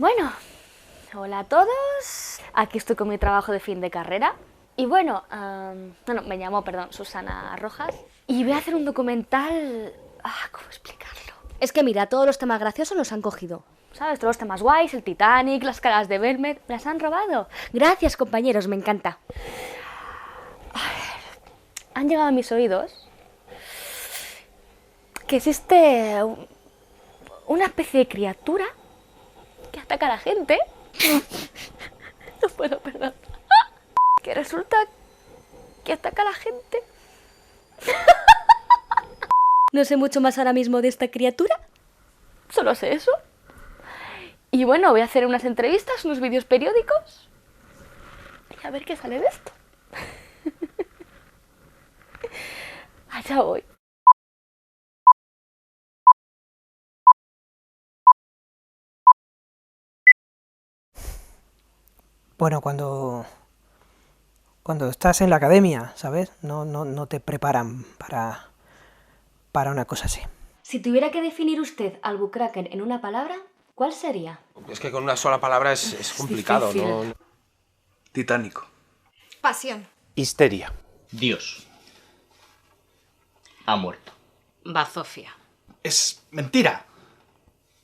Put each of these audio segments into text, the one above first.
Bueno, hola a todos. Aquí estoy con mi trabajo de fin de carrera. Y bueno, me llamo, Susana Rojas. Y voy a hacer un documental... ¿cómo explicarlo? Es que mira, todos los temas graciosos los han cogido. ¿Sabes? Todos los temas guays, el Titanic, las caras de Belmed, me las han robado. Gracias, compañeros, me encanta. Han llegado a mis oídos que existe una especie de criatura que ataca a la gente. No puedo, perdón. Que resulta que ataca a la gente. No sé mucho más ahora mismo de esta criatura. Solo sé eso. Y bueno, voy a hacer unas entrevistas, unos vídeos periódicos. Y a ver qué sale de esto. Allá voy. Bueno, cuando estás en la academia, ¿sabes? No te preparan para una cosa así. Si tuviera que definir usted al bukraken en una palabra, ¿cuál sería? Es que con una sola palabra es complicado, ¿no? Titánico. Pasión. Histeria. Dios. Ha muerto. Bazofia. Es mentira.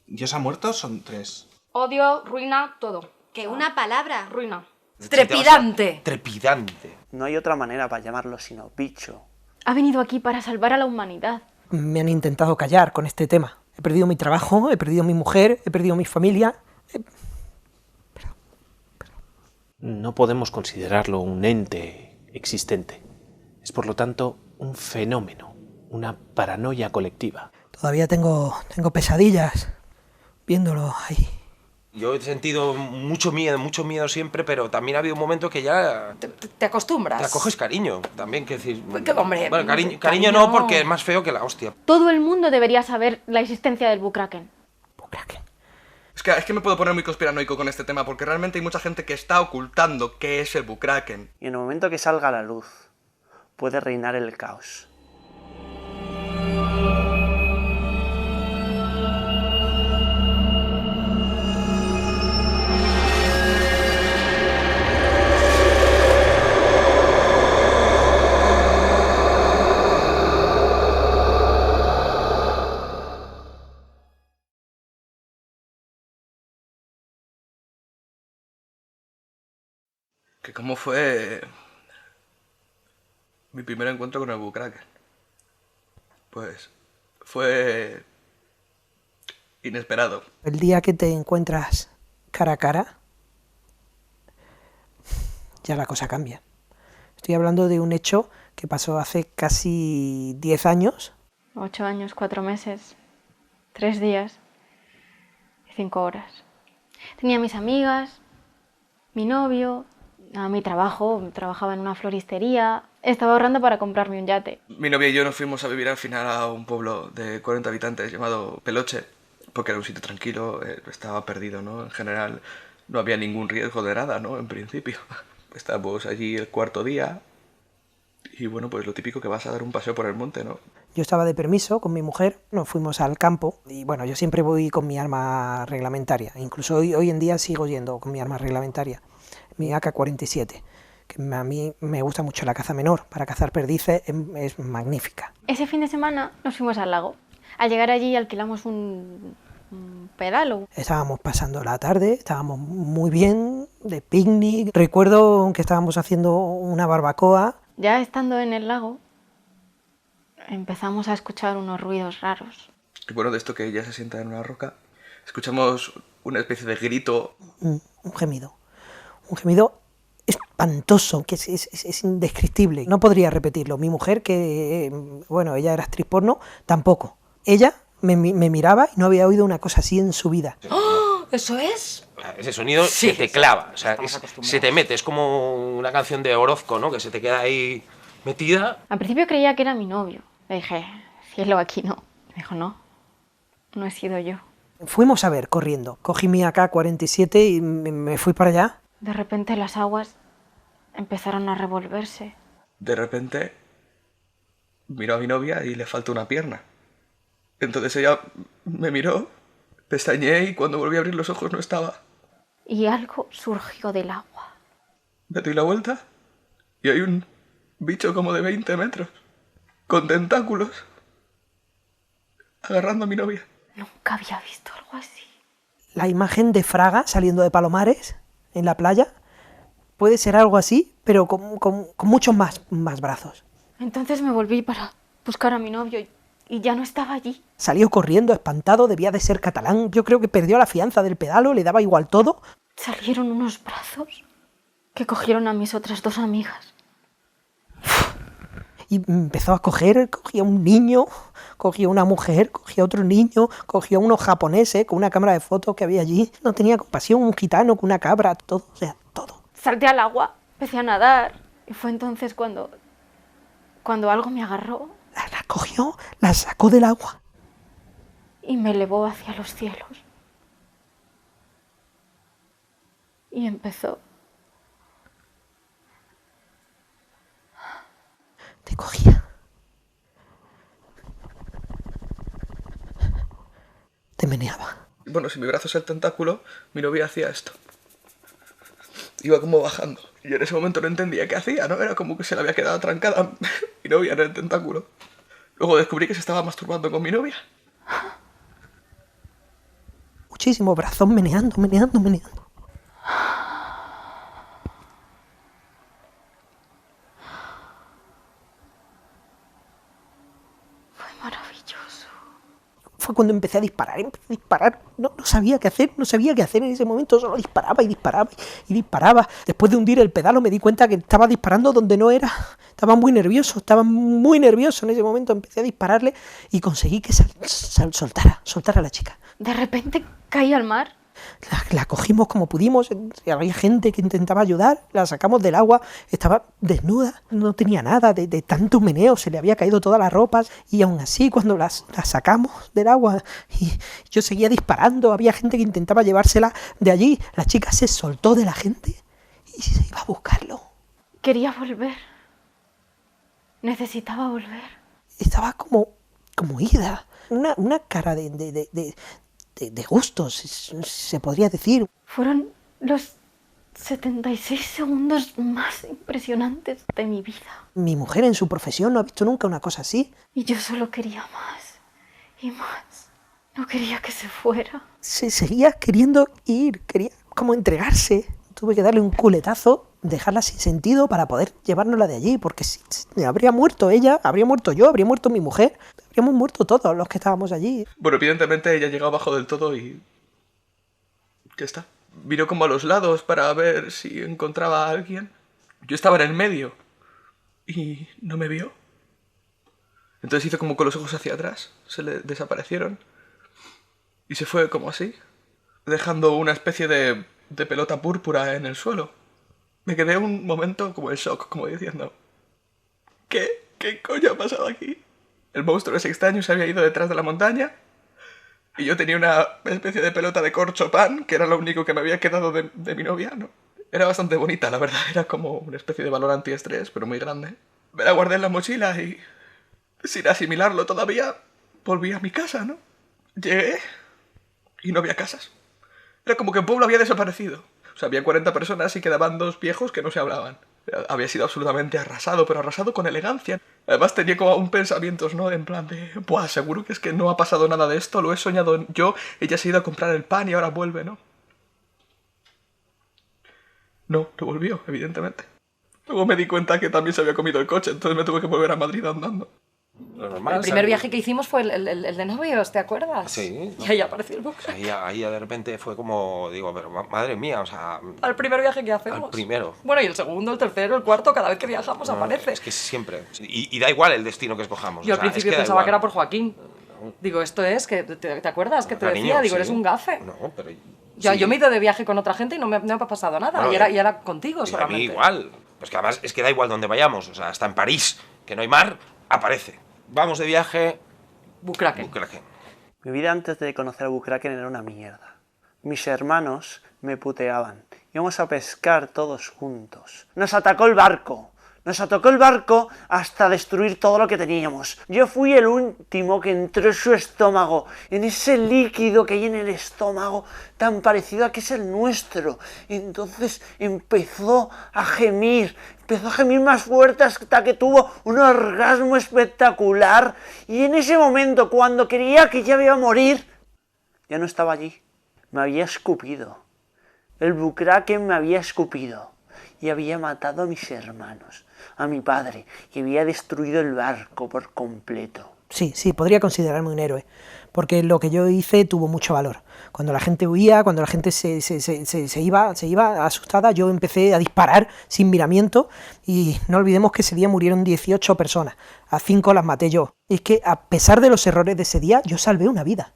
Dios ha muerto son 3. Odio, ruina, todo. Que una palabra. Ruina. Trepidante. Trepidante. No hay otra manera para llamarlo sino bicho. Ha venido aquí para salvar a la humanidad. Me han intentado callar con este tema. He perdido mi trabajo, he perdido mi mujer, he perdido mi familia. No podemos considerarlo un ente existente. Es por lo tanto un fenómeno, una paranoia colectiva. Todavía tengo pesadillas viéndolo ahí. Yo he sentido mucho miedo siempre, pero también ha habido un momento que ya Te acostumbras. te acoges cariño, también, que decir... Que, hombre, bueno, cariño no, porque es más feo que la hostia. Todo el mundo debería saber la existencia del bukraken. ¿Bukraken? Es que me puedo poner muy conspiranoico con este tema, porque realmente hay mucha gente que está ocultando qué es el bukraken. Y en el momento que salga a la luz, puede reinar el caos. Que cómo fue mi primer encuentro con el bukraken. Pues fue inesperado. El día que te encuentras cara a cara, ya la cosa cambia. Estoy hablando de un hecho que pasó hace casi 10 años. 8 años, 4 meses, 3 días y 5 horas. Tenía mis amigas, mi novio, mi trabajo, trabajaba en una floristería. Estaba ahorrando para comprarme un yate. Mi novia y yo nos fuimos a vivir al final a un pueblo de 40 habitantes llamado Peloche, porque era un sitio tranquilo, estaba perdido, ¿no? En general no había ningún riesgo de nada, ¿no? En principio. Estábamos allí el cuarto día y bueno, pues lo típico que vas a dar un paseo por el monte, ¿no? Yo estaba de permiso con mi mujer, nos fuimos al campo y bueno, yo siempre voy con mi arma reglamentaria. Incluso hoy en día sigo yendo con mi arma reglamentaria, mi AK-47. Que a mí me gusta mucho la caza menor, para cazar perdices es magnífica. Ese fin de semana nos fuimos al lago. Al llegar allí alquilamos un pedalo. Estábamos pasando la tarde, estábamos muy bien, de picnic. Recuerdo que estábamos haciendo una barbacoa. Ya estando en el lago, empezamos a escuchar unos ruidos raros. Y bueno, de esto que ella se sienta en una roca, escuchamos una especie de grito. Un gemido espantoso, que es indescriptible. No podría repetirlo. Mi mujer, que bueno, ella era actriz porno, tampoco. Ella me miraba y no había oído una cosa así en su vida. ¡Oh! ¿Eso es? Ese sonido se te clava, o sea, se te mete, es como una canción de Orozco, ¿no? Que se te queda ahí metida. Al principio creía que era mi novio. Le dije, cielo, aquí no. Me dijo, no he sido yo. Fuimos a ver, corriendo. Cogí mi AK-47 y me fui para allá. De repente las aguas empezaron a revolverse. De repente miró a mi novia y le falta una pierna. Entonces ella me miró, pestañeé y cuando volví a abrir los ojos no estaba. y algo surgió del agua. Me doy la vuelta y hay un bicho como de 20 metros, con tentáculos, agarrando a mi novia. Nunca había visto algo así. La imagen de Fraga saliendo de Palomares en la playa puede ser algo así, pero con muchos más brazos. Entonces me volví para buscar a mi novio y ya no estaba allí. Salió corriendo, espantado, debía de ser catalán. Yo creo que perdió la fianza del pedalo, le daba igual todo. Salieron unos brazos que cogieron a mis otras 2 amigas. Y empezó a cogía un niño, cogía una mujer, cogía otro niño, cogía unos japoneses con una cámara de fotos que había allí. No tenía compasión, un gitano con una cabra, todo, o sea, todo. Salté al agua, empecé a nadar y fue entonces cuando algo me agarró La cogió, la sacó del agua. y me elevó hacia los cielos. Y empezó. Te cogía. Te meneaba. Bueno, si mi brazo es el tentáculo, mi novia hacía esto. Iba como bajando. Y en ese momento no entendía qué hacía, ¿no? Era como que se le había quedado trancada mi novia en el tentáculo. Luego descubrí que se estaba masturbando con mi novia. Muchísimo, brazón meneando. Fue maravilloso. Fue cuando empecé a disparar. No sabía qué hacer en ese momento, solo disparaba. Después de hundir el pedalo me di cuenta que estaba disparando donde no era. Estaba muy nervioso en ese momento. Empecé a dispararle y conseguí que soltara a la chica. De repente caí al mar. La cogimos como pudimos, había gente que intentaba ayudar, la sacamos del agua, estaba desnuda, no tenía nada, de tanto meneo, se le había caído todas las ropas y aún así cuando la sacamos del agua y yo seguía disparando, había gente que intentaba llevársela de allí, la chica se soltó de la gente y se iba a buscarlo. Quería volver. Necesitaba volver. Estaba como ida, una cara de gustos, se podría decir. Fueron los 76 segundos más impresionantes de mi vida. Mi mujer en su profesión no ha visto nunca una cosa así. Y yo solo quería más y más. No quería que se fuera. Se seguía queriendo ir, quería como entregarse. Tuve que darle un culetazo, dejarla sin sentido para poder llevárnosla de allí, porque si habría muerto ella, habría muerto yo, habría muerto mi mujer, habríamos muerto todos los que estábamos allí. Bueno, evidentemente ella llegó abajo del todo y... ya está. Miró como a los lados para ver si encontraba a alguien. Yo estaba en el medio y no me vio. Entonces hizo como con los ojos hacia atrás, se le desaparecieron y se fue como así, dejando una especie de pelota púrpura en el suelo. Me quedé un momento como en shock, como diciendo... ¿Qué coño ha pasado aquí? El monstruo ese extraño se había ido detrás de la montaña y yo tenía una especie de pelota de corcho pan, que era lo único que me había quedado de mi novia, ¿no? Era bastante bonita, la verdad, era como una especie de valor antiestrés, pero muy grande. Me la guardé en la mochila y, sin asimilarlo todavía, volví a mi casa, ¿no? Llegué y no había casas. Era como que el pueblo había desaparecido. O sea, había 40 personas y quedaban 2 viejos que no se hablaban. Había sido absolutamente arrasado, pero arrasado con elegancia. Además tenía como un pensamientos, ¿no? En plan de... buah, seguro que es que no ha pasado nada de esto, lo he soñado yo, ella se ha ido a comprar el pan y ahora vuelve, ¿no? No volvió, evidentemente. Luego me di cuenta que también se había comido el coche, entonces me tuve que volver a Madrid andando. Lo normal, El primer viaje que hicimos fue el de novios, ¿te acuerdas? Sí. Y ahí apareció el buque. Ahí de repente fue como, digo, pero madre mía, o sea... Al primer viaje que hacemos. Al primero. Bueno, y el segundo, el tercero, el cuarto, cada vez que viajamos aparece. Es que siempre. Y da igual el destino que escojamos. Yo o al sea, es principio que da pensaba igual. que era por Joaquín. Digo, esto es, que ¿te acuerdas que te Cariño, decía? Digo, sí. eres un gafe. No, pero... Yo sí. me he ido de viaje con otra gente y no me ha pasado nada. Bueno, y era contigo y a solamente. mí igual. Pues que además es que da igual donde vayamos. O sea, hasta en París, que no hay mar, aparece. Vamos de viaje... Bukraken. Mi vida antes de conocer a Bukraken era una mierda. Mis hermanos me puteaban. Íbamos a pescar todos juntos. Nos atacó el barco. Nos atacó el barco hasta destruir todo lo que teníamos. Yo fui el último que entró en su estómago, en ese líquido que hay en el estómago, tan parecido a que es el nuestro. Entonces empezó a gemir más fuerte hasta que tuvo un orgasmo espectacular. Y en ese momento, cuando creía que ya iba a morir, ya no estaba allí. Me había escupido. El bukraken me había escupido. Y había matado a mis hermanos, a mi padre, y había destruido el barco por completo. Sí, podría considerarme un héroe, porque lo que yo hice tuvo mucho valor. Cuando la gente huía, cuando la gente se iba asustada, yo empecé a disparar sin miramiento, y no olvidemos que ese día murieron 18 personas, a 5 las maté yo. Y es que a pesar de los errores de ese día, yo salvé una vida.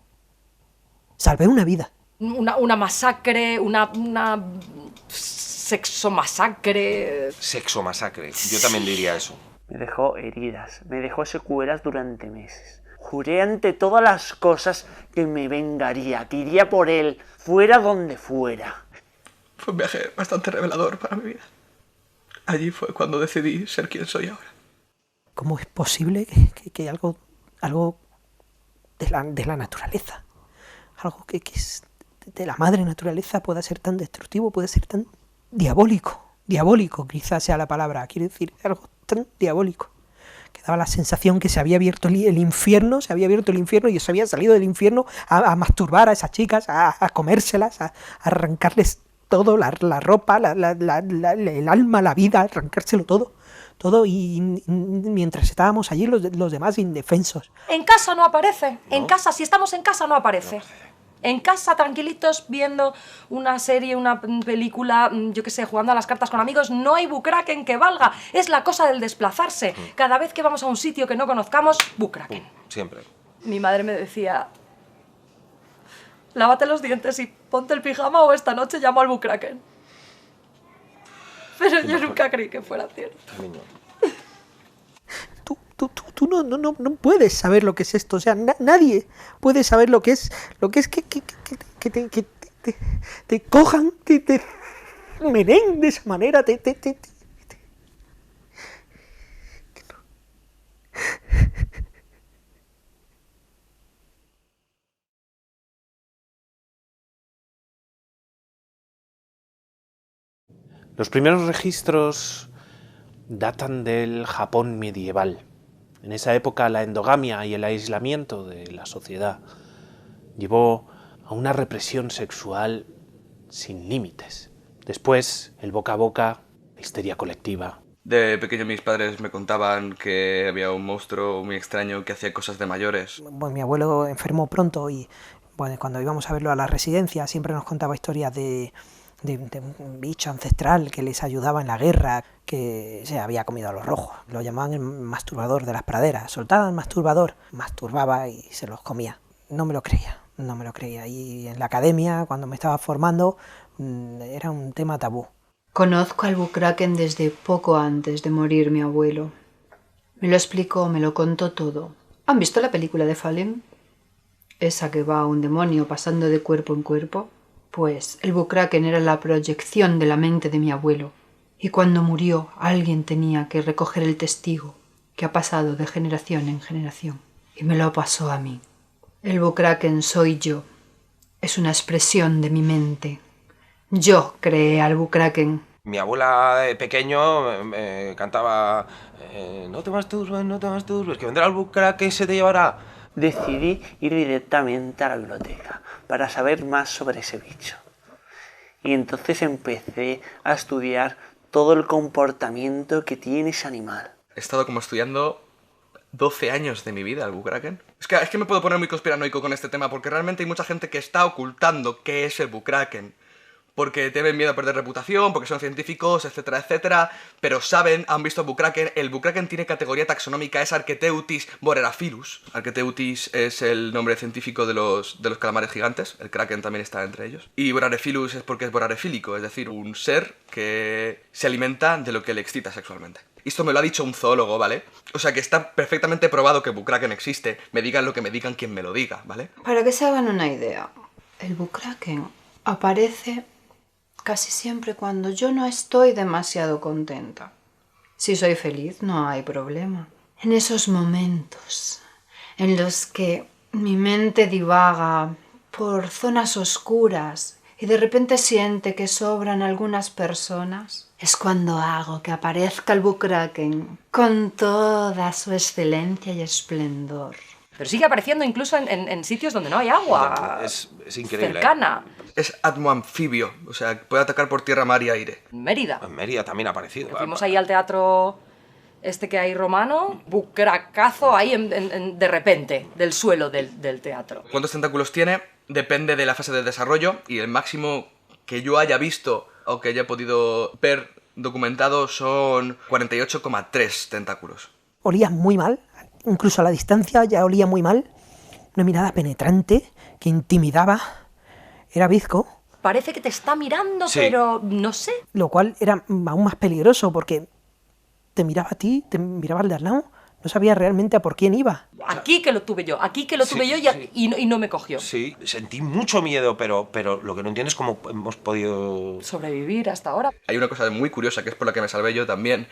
Salvé una vida. Una masacre, una sexomasacre. Sexomasacre, yo también diría eso. Me dejó heridas, me dejó secuelas durante meses. Juré ante todas las cosas que me vengaría, que iría por él, fuera donde fuera. Fue un viaje bastante revelador para mi vida. Allí fue cuando decidí ser quien soy ahora. ¿Cómo es posible que algo de la naturaleza, algo que es de la madre naturaleza, pueda ser tan destructivo, puede ser tan diabólico quizás sea la palabra, quiero decir, algo tan diabólico, que daba la sensación que se había abierto el infierno, y se había salido del infierno a masturbar a esas chicas, a comérselas, a arrancarles todo, la ropa, el alma, la vida, arrancárselo todo, y mientras estábamos allí los demás indefensos. En casa no aparece, en casa, si estamos en casa no aparece. En casa, tranquilitos, viendo una serie, una película, yo qué sé, jugando a las cartas con amigos, no hay bukraken que valga. Es la cosa del desplazarse. Cada vez que vamos a un sitio que no conozcamos, bukraken. Siempre. Mi madre me decía, lávate los dientes y ponte el pijama o esta noche llamo al bukraken. Pero yo nunca creí que fuera cierto. Tú no puedes saber lo que es esto, o sea, nadie puede saber lo que es que te cojan, te menen de esa manera, Los primeros registros datan del Japón medieval. En esa época la endogamia y el aislamiento de la sociedad llevó a una represión sexual sin límites. Después, el boca a boca, la histeria colectiva. De pequeño mis padres me contaban que había un monstruo muy extraño que hacía cosas de mayores. Bueno, mi abuelo enfermó pronto y bueno, cuando íbamos a verlo a la residencia siempre nos contaba historias de un bicho ancestral que les ayudaba en la guerra, que se había comido a los rojos. Lo llamaban el masturbador de las praderas. Soltaban el masturbador, masturbaba y se los comía. No me lo creía. Y en la academia, cuando me estaba formando, era un tema tabú. Conozco al bukraken desde poco antes de morir mi abuelo. Me lo explicó, me lo contó todo. ¿Han visto la película de Fallen? Esa que va a un demonio pasando de cuerpo en cuerpo. Pues el bukraken era la proyección de la mente de mi abuelo. Y cuando murió, alguien tenía que recoger el testigo que ha pasado de generación en generación. Y me lo pasó a mí. El bukraken soy yo. Es una expresión de mi mente. Yo creé al bukraken. Mi abuela de pequeño cantaba no te masturbes, que vendrá el bukraken y se te llevará. Decidí ir directamente a la biblioteca para saber más sobre ese bicho. Y entonces empecé a estudiar todo el comportamiento que tiene ese animal. He estado como estudiando 12 años de mi vida al bukraken. Es que me puedo poner muy conspiranoico con este tema, porque realmente hay mucha gente que está ocultando qué es el bukraken. Porque tienen miedo a perder reputación, porque son científicos, etcétera, etcétera, pero saben, han visto bukraken. El bukraken tiene categoría taxonómica, es Archeteuthis boreraphilus. Archeteuthis es el nombre científico de los calamares gigantes, el kraken también está entre ellos. Y boreraphilus es porque es borarefílico, es decir, un ser que se alimenta de lo que le excita sexualmente. Esto me lo ha dicho un zoólogo, ¿vale? O sea que está perfectamente probado que el bukraken existe, me digan lo que me digan quien me lo diga, ¿vale? Para que se hagan una idea, el bukraken aparece casi siempre cuando yo no estoy demasiado contenta. Si soy feliz, no hay problema. En esos momentos en los que mi mente divaga por zonas oscuras y de repente siente que sobran algunas personas, es cuando hago que aparezca el Bukraken con toda su excelencia y esplendor. Pero sigue apareciendo incluso en sitios donde no hay agua. Es increíble. Cercana. Es atmoanfibio, o sea, puede atacar por tierra, mar y aire. En Mérida. En Mérida también ha aparecido. Fuimos ahí al teatro este que hay romano, bucracazo ahí de repente, del suelo del teatro. ¿Cuántos tentáculos tiene? Depende de la fase de desarrollo, y el máximo que yo haya visto o que haya podido ver documentado son 48,3 tentáculos. Olía muy mal, incluso a la distancia ya olía muy mal. Una mirada penetrante que intimidaba. Era bizco, Parece que te está mirando, Sí. pero no sé. lo cual era aún más peligroso porque te miraba a ti, te miraba al de al lado. No sabía realmente a por quién iba. Aquí que lo tuve yo, aquí que lo tuve yo sí. y no me cogió. Sí, sentí mucho miedo, pero lo que no entiendo es cómo hemos podido... Sobrevivir hasta ahora. Hay una cosa muy curiosa, que es por la que me salvé yo también,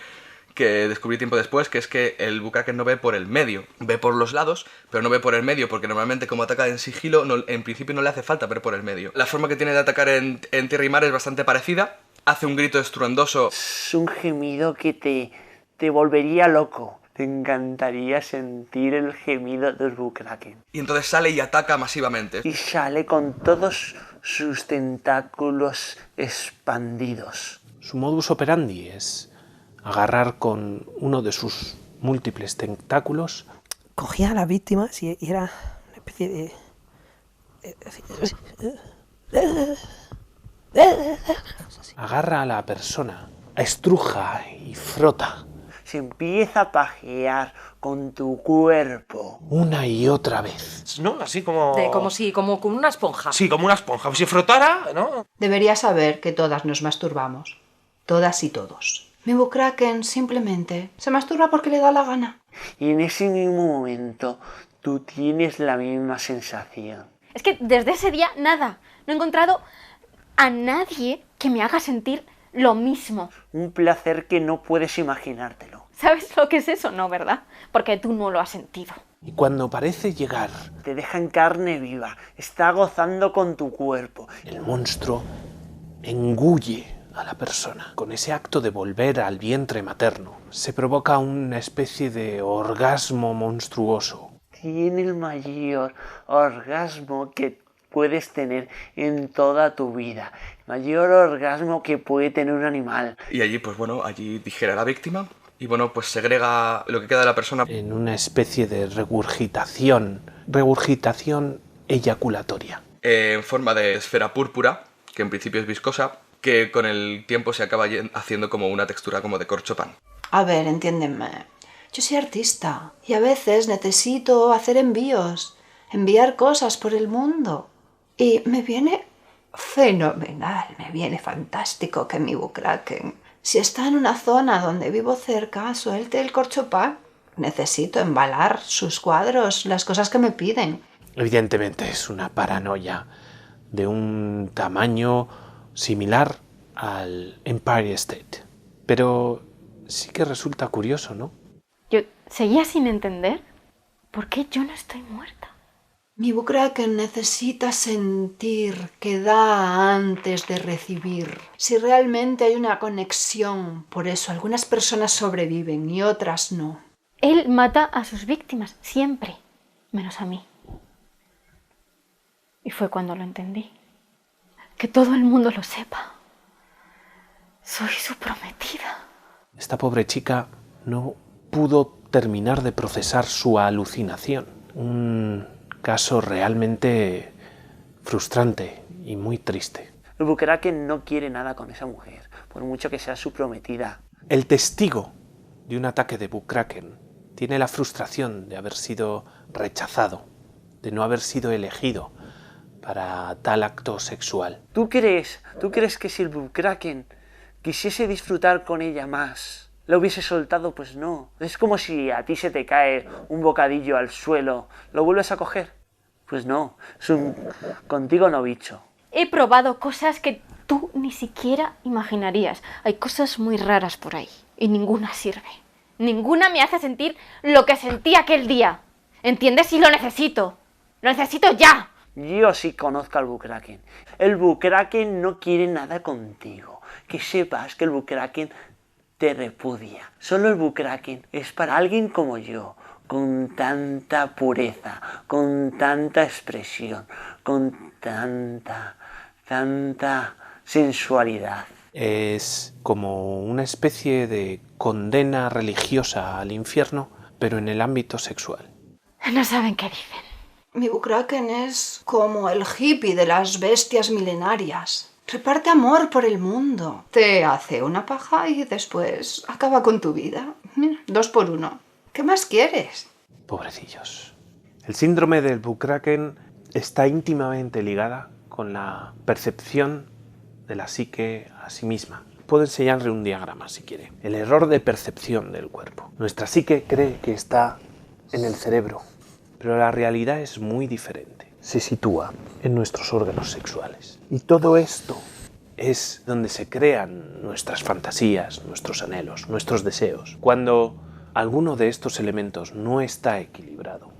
que descubrí tiempo después, que es que el bucaque no ve por el medio, ve por los lados, pero no ve por el medio, porque normalmente como ataca en sigilo, en principio no le hace falta ver por el medio. La forma que tiene de atacar en tierra y mar es bastante parecida, hace un grito estruendoso. Es un gemido que te volvería loco. Te encantaría sentir el gemido del Bukraken. Y entonces sale y ataca masivamente. Y sale con todos sus tentáculos expandidos. Su modus operandi es agarrar con uno de sus múltiples tentáculos, Cogía a las víctimas y era una especie de... agarra a la persona, estruja y frota Se empieza a pajear con tu cuerpo. una y otra vez. ¿No? Así como... Como con una esponja. Sí, como una esponja. Si frotara, ¿no? Deberías saber que todas nos masturbamos. Todas y todos. Mi Bukraken simplemente se masturba porque le da la gana. Y en ese mismo momento tú tienes la misma sensación. Es que desde ese día, nada. No he encontrado a nadie que me haga sentir lo mismo. Un placer que no puedes imaginártelo. ¿Sabes lo que es eso? No, ¿verdad? Porque tú no lo has sentido. Y cuando parece llegar, Te deja en carne viva. Está gozando con tu cuerpo. el monstruo engulle a la persona. Con ese acto de volver al vientre materno, se provoca una especie de orgasmo monstruoso. Tiene el mayor orgasmo que puedes tener en toda tu vida. El mayor orgasmo que puede tener un animal. Y allí, pues bueno, allí digera a la víctima y bueno, pues segrega lo que queda de la persona. En una especie de regurgitación eyaculatoria. En forma de esfera púrpura, que en principio es viscosa, que con el tiempo se acaba haciendo como una textura como de corchopán. A ver, entiéndeme. Yo soy artista y a veces necesito hacer envíos, enviar cosas por el mundo. Y me viene fenomenal, me viene fantástico que mi Bukraken, si está en una zona donde vivo cerca, suelte el corchopán. Necesito embalar sus cuadros, las cosas que me piden. Evidentemente es una paranoia de un tamaño similar al Empire State. Pero sí que resulta curioso, ¿no? Yo seguía sin entender por qué yo no estoy muerta. Mi Bukraken necesita sentir que da antes de recibir. Si realmente hay una conexión, por eso algunas personas sobreviven y otras no. Él mata a sus víctimas, siempre, menos a mí. Y fue cuando lo entendí. Que todo el mundo lo sepa. Soy su prometida. Esta pobre chica no pudo terminar de procesar su alucinación. Un caso realmente frustrante y muy triste. El Bukraken no quiere nada con esa mujer, por mucho que sea su prometida. El testigo de un ataque de Bukraken tiene la frustración de haber sido rechazado, de no haber sido elegido para tal acto sexual. ¿Tú crees que si el Bukraken quisiese disfrutar con ella más, la hubiese soltado? Pues no. Es como si a ti se te cae un bocadillo al suelo, ¿lo vuelves a coger? Pues no, es un contigo no bicho. He probado cosas que tú ni siquiera imaginarías. Hay cosas muy raras por ahí. Y ninguna sirve. Ninguna me hace sentir lo que sentí aquel día. ¿Entiendes? Y lo necesito. Lo necesito ya. Yo sí conozco al Bukraken. El Bukraken no quiere nada contigo. Que sepas que el Bukraken te repudia. Solo el Bukraken es para alguien como yo, con tanta pureza, con tanta expresión, con tanta sensualidad. Es como una especie de condena religiosa al infierno, pero en el ámbito sexual. No saben qué dicen. Mi Bukraken es como el hippie de las bestias milenarias. Reparte amor por el mundo. Te hace una paja y después acaba con tu vida. Mira, 2 por 1. ¿Qué más quieres? Pobrecillos. El síndrome del Bukraken está íntimamente ligada con la percepción de la psique a sí misma. Puedo enseñarle un diagrama si quiere. El error de percepción del cuerpo. Nuestra psique cree que está en el cerebro, pero la realidad es muy diferente. Se sitúa en nuestros órganos sexuales. Y todo esto es donde se crean nuestras fantasías, nuestros anhelos, nuestros deseos. Cuando alguno de estos elementos no está equilibrado,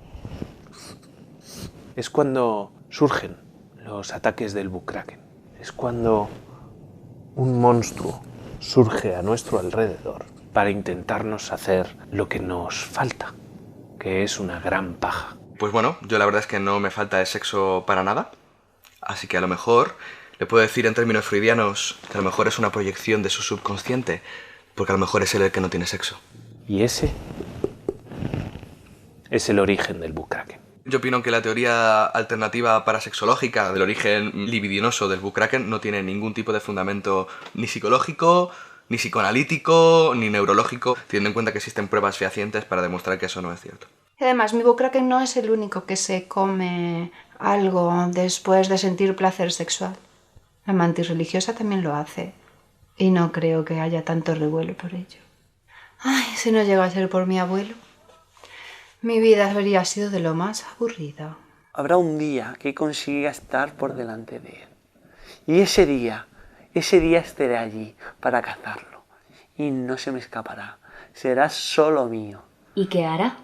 es cuando surgen los ataques del Bukraken. Es cuando un monstruo surge a nuestro alrededor para intentarnos hacer lo que nos falta, que es una gran paja. Pues bueno, yo la verdad es que no me falta de sexo para nada, así que a lo mejor le puedo decir en términos freudianos que a lo mejor es una proyección de su subconsciente, porque a lo mejor es él el que no tiene sexo. Y ese es el origen del Bukraken. Yo opino que la teoría alternativa parasexológica del origen libidinoso del Bukraken no tiene ningún tipo de fundamento ni psicológico, ni psicoanalítico, ni neurológico, teniendo en cuenta que existen pruebas fehacientes para demostrar que eso no es cierto. Y además, mi Bukraken no es el único que se come algo después de sentir placer sexual. La mantis religiosa también lo hace. Y no creo que haya tanto revuelo por ello. Ay, si no llega a ser por mi abuelo, mi vida habría sido de lo más aburrida. Habrá un día que consiga estar por delante de él. Y ese día estaré allí para cazarlo. Y no se me escapará. Será solo mío. ¿Y qué hará?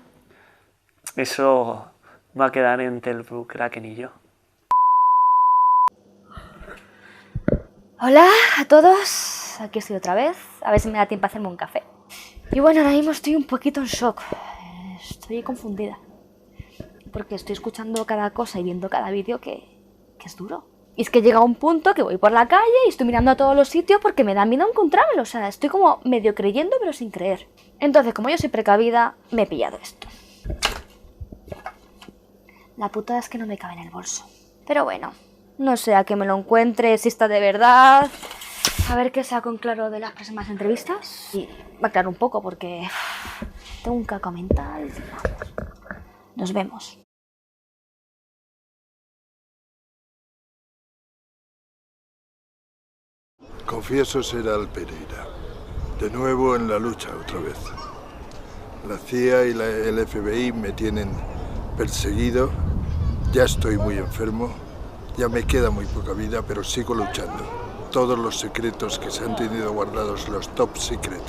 Eso va a quedar entre el Bukraken y yo. Hola a todos, aquí estoy otra vez, a ver si me da tiempo a hacerme un café. Y bueno, ahora mismo estoy un poquito en shock, estoy confundida, porque estoy escuchando cada cosa y viendo cada vídeo que es duro. Y es que llega un punto que voy por la calle y estoy mirando a todos los sitios porque me da miedo encontrármelo, o sea, estoy como medio creyendo pero sin creer. Entonces, como yo soy precavida, me he pillado esto. La putada es que no me cabe en el bolso, pero bueno. No sé a que me lo encuentre, si está de verdad. A ver qué saco en claro de las próximas entrevistas. Y va a aclarar un poco porque tengo un caco mental. Nos vemos. Confieso ser Al Pereira. De nuevo en la lucha otra vez. La CIA y el FBI me tienen perseguido. Ya estoy muy enfermo. Ya me queda muy poca vida, pero sigo luchando. Todos los secretos que se han tenido guardados, los top secret,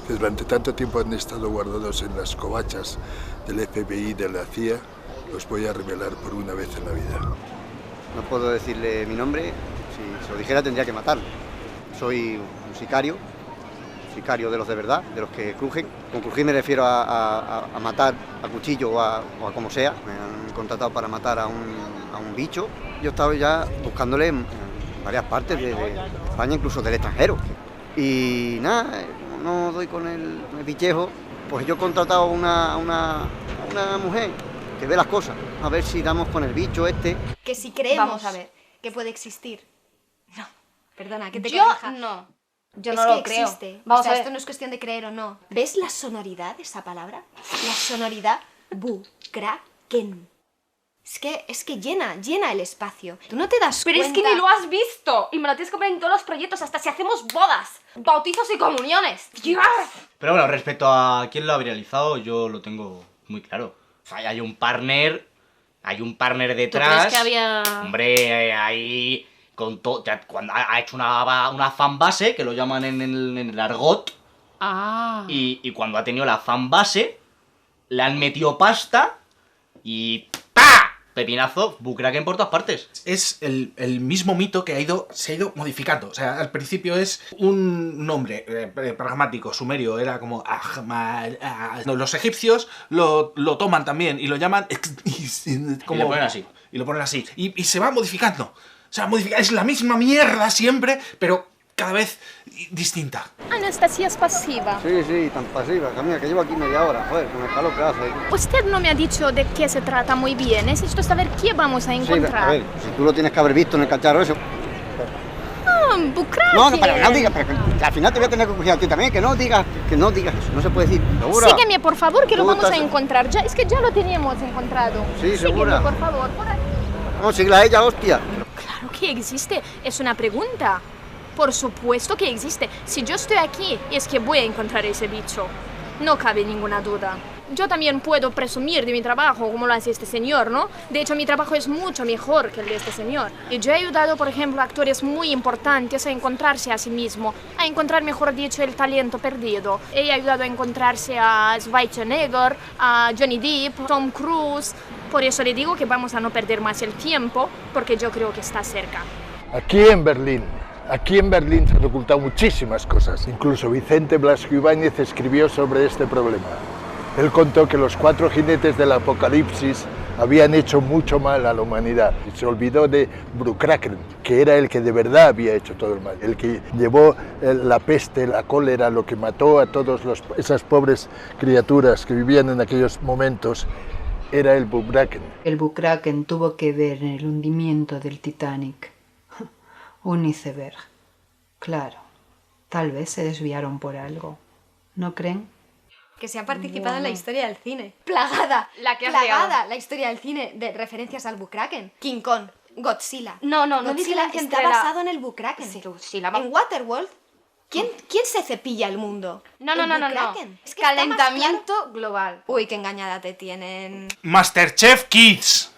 que durante tanto tiempo han estado guardados en las covachas del FBI y de la CIA, los voy a revelar por una vez en la vida. No puedo decirle mi nombre. Si se lo dijera tendría que matarlo. Soy un sicario de los de verdad, de los que crujen. Con crujir me refiero a matar a cuchillo o a como sea. Me han contratado para matar a un bicho. Yo estaba ya buscándole en varias partes de España, incluso del extranjero. Y nada, no doy con el bichejo, pues yo he contratado a una mujer que ve las cosas, a ver si damos con el bicho este. Que si creemos Vamos a ver. que puede existir. No, perdona, que te Yo corrija. no. Yo Es no que lo creo. existe. Vamos O sea, a ver. esto no es cuestión de creer o no. ¿Ves la sonoridad de esa palabra? La sonoridad Bukraken. Es que llena el espacio. Tú no te das Pero cuenta. es que ni lo has visto. Y me lo tienes que poner en todos los proyectos, hasta si hacemos bodas, bautizos y comuniones. ¡Dios! Pero bueno, respecto a quién lo ha viralizado, yo lo tengo muy claro. O sea, hay un partner detrás. ¿Tú crees que había...? Hombre, ahí con cuando ha hecho una fanbase, que lo llaman en el argot, Ah. Y cuando ha tenido la fanbase, le han metido pasta y ¡pa! Pepinazo, Bukraken por todas partes. Es el mismo mito que se ha ido modificando. O sea, al principio es un nombre pragmático, sumerio, era como... Los egipcios lo toman también y lo llaman... Como, y lo ponen así. Y lo ponen así. Y se va modificando. Se va modificando. Es la misma mierda siempre, pero cada vez distinta. Anastasia es pasiva. Sí, tan pasiva. Camila, que llevo aquí media hora. Joder, con el calor que hace. Usted no me ha dicho de qué se trata muy bien. Necesito saber qué vamos a encontrar. Sí, a ver, si tú lo tienes que haber visto en el cacharro eso. Bukraken. No, pero no digas, pero al final te voy a tener que coger a ti también, que no digas eso, no se puede decir. ¿Segura? Sígueme, por favor, que lo vamos a estás... encontrar. Es que ya lo teníamos encontrado. Sí, segura. Sígueme, por favor, por ahí. Vamos, síguela a ella, hostia. Claro que existe, es una pregunta. Por supuesto que existe. Si yo estoy aquí, es que voy a encontrar ese bicho. No cabe ninguna duda. Yo también puedo presumir de mi trabajo, como lo hace este señor, ¿no? De hecho, mi trabajo es mucho mejor que el de este señor. Y yo he ayudado, por ejemplo, a actores muy importantes a encontrarse a sí mismo, a encontrar, mejor dicho, el talento perdido. He ayudado a encontrarse a Schwarzenegger, a Johnny Depp, Tom Cruise. Por eso le digo que vamos a no perder más el tiempo, porque yo creo que está cerca. Aquí en Berlín se han ocultado muchísimas cosas. Incluso Vicente Blasco Ibáñez escribió sobre este problema. Él contó que los 4 jinetes del apocalipsis habían hecho mucho mal a la humanidad y se olvidó de Bukraken, que era el que de verdad había hecho todo el mal, el que llevó la peste, la cólera, lo que mató a todas esas pobres criaturas que vivían en aquellos momentos, era el Bukraken. El Bukraken tuvo que ver en el hundimiento del Titanic. Un iceberg. Claro, tal vez se desviaron por algo. ¿No creen? Que se ha participado en la historia del cine. Plagada. La historia del cine de referencias al Bukraken. King Kong, Godzilla. No Godzilla está basado en el Bukraken. Sí, Godzilla. En Waterworld, ¿quién se cepilla el mundo? No. Es que calentamiento global. Uy, qué engañada te tienen. Masterchef Kids.